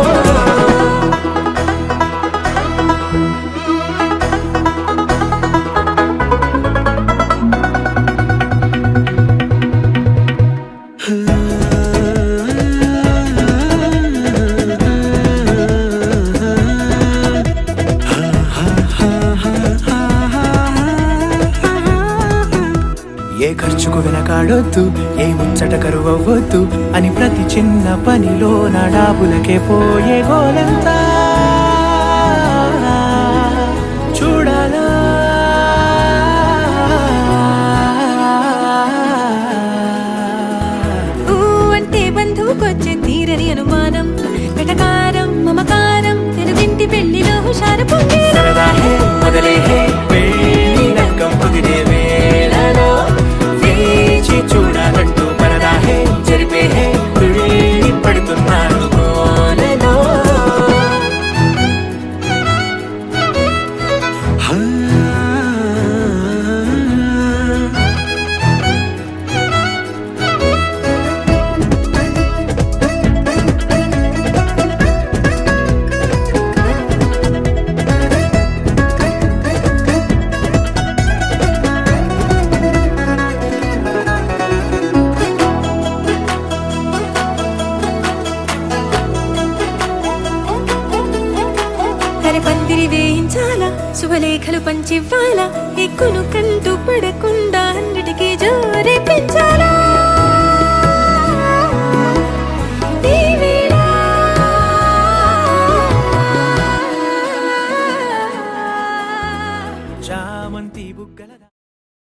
Speaker 6: ఏ ఖర్చుకు వెనకాడొద్దు ఏ ముచ్చట కరువవ్వద్దు అని ప్రతి చిన్న పనిలో నా డాబులకే పోయే గోలంతా చూడాలా
Speaker 1: ఊ అంటే బంధువుకొచ్చే తీరని అనుమానం వెటకారం మమకారం తెలుగింటి పెళ్లిలో హుషారు పొంగే
Speaker 6: సరదా హే మొదలే హే పెళ్లి రంగం కుదిరే వేళలో వేచి చూడాలంటూ పరదా హే జరిపే హే తుళ్ళి పడుతున్నారు గోలలో
Speaker 1: పందిరి వేయించాలా శుభలేఖలు పంచివ్వాలా ఎక్కును కంటూ పడకుండా అన్నిటికీ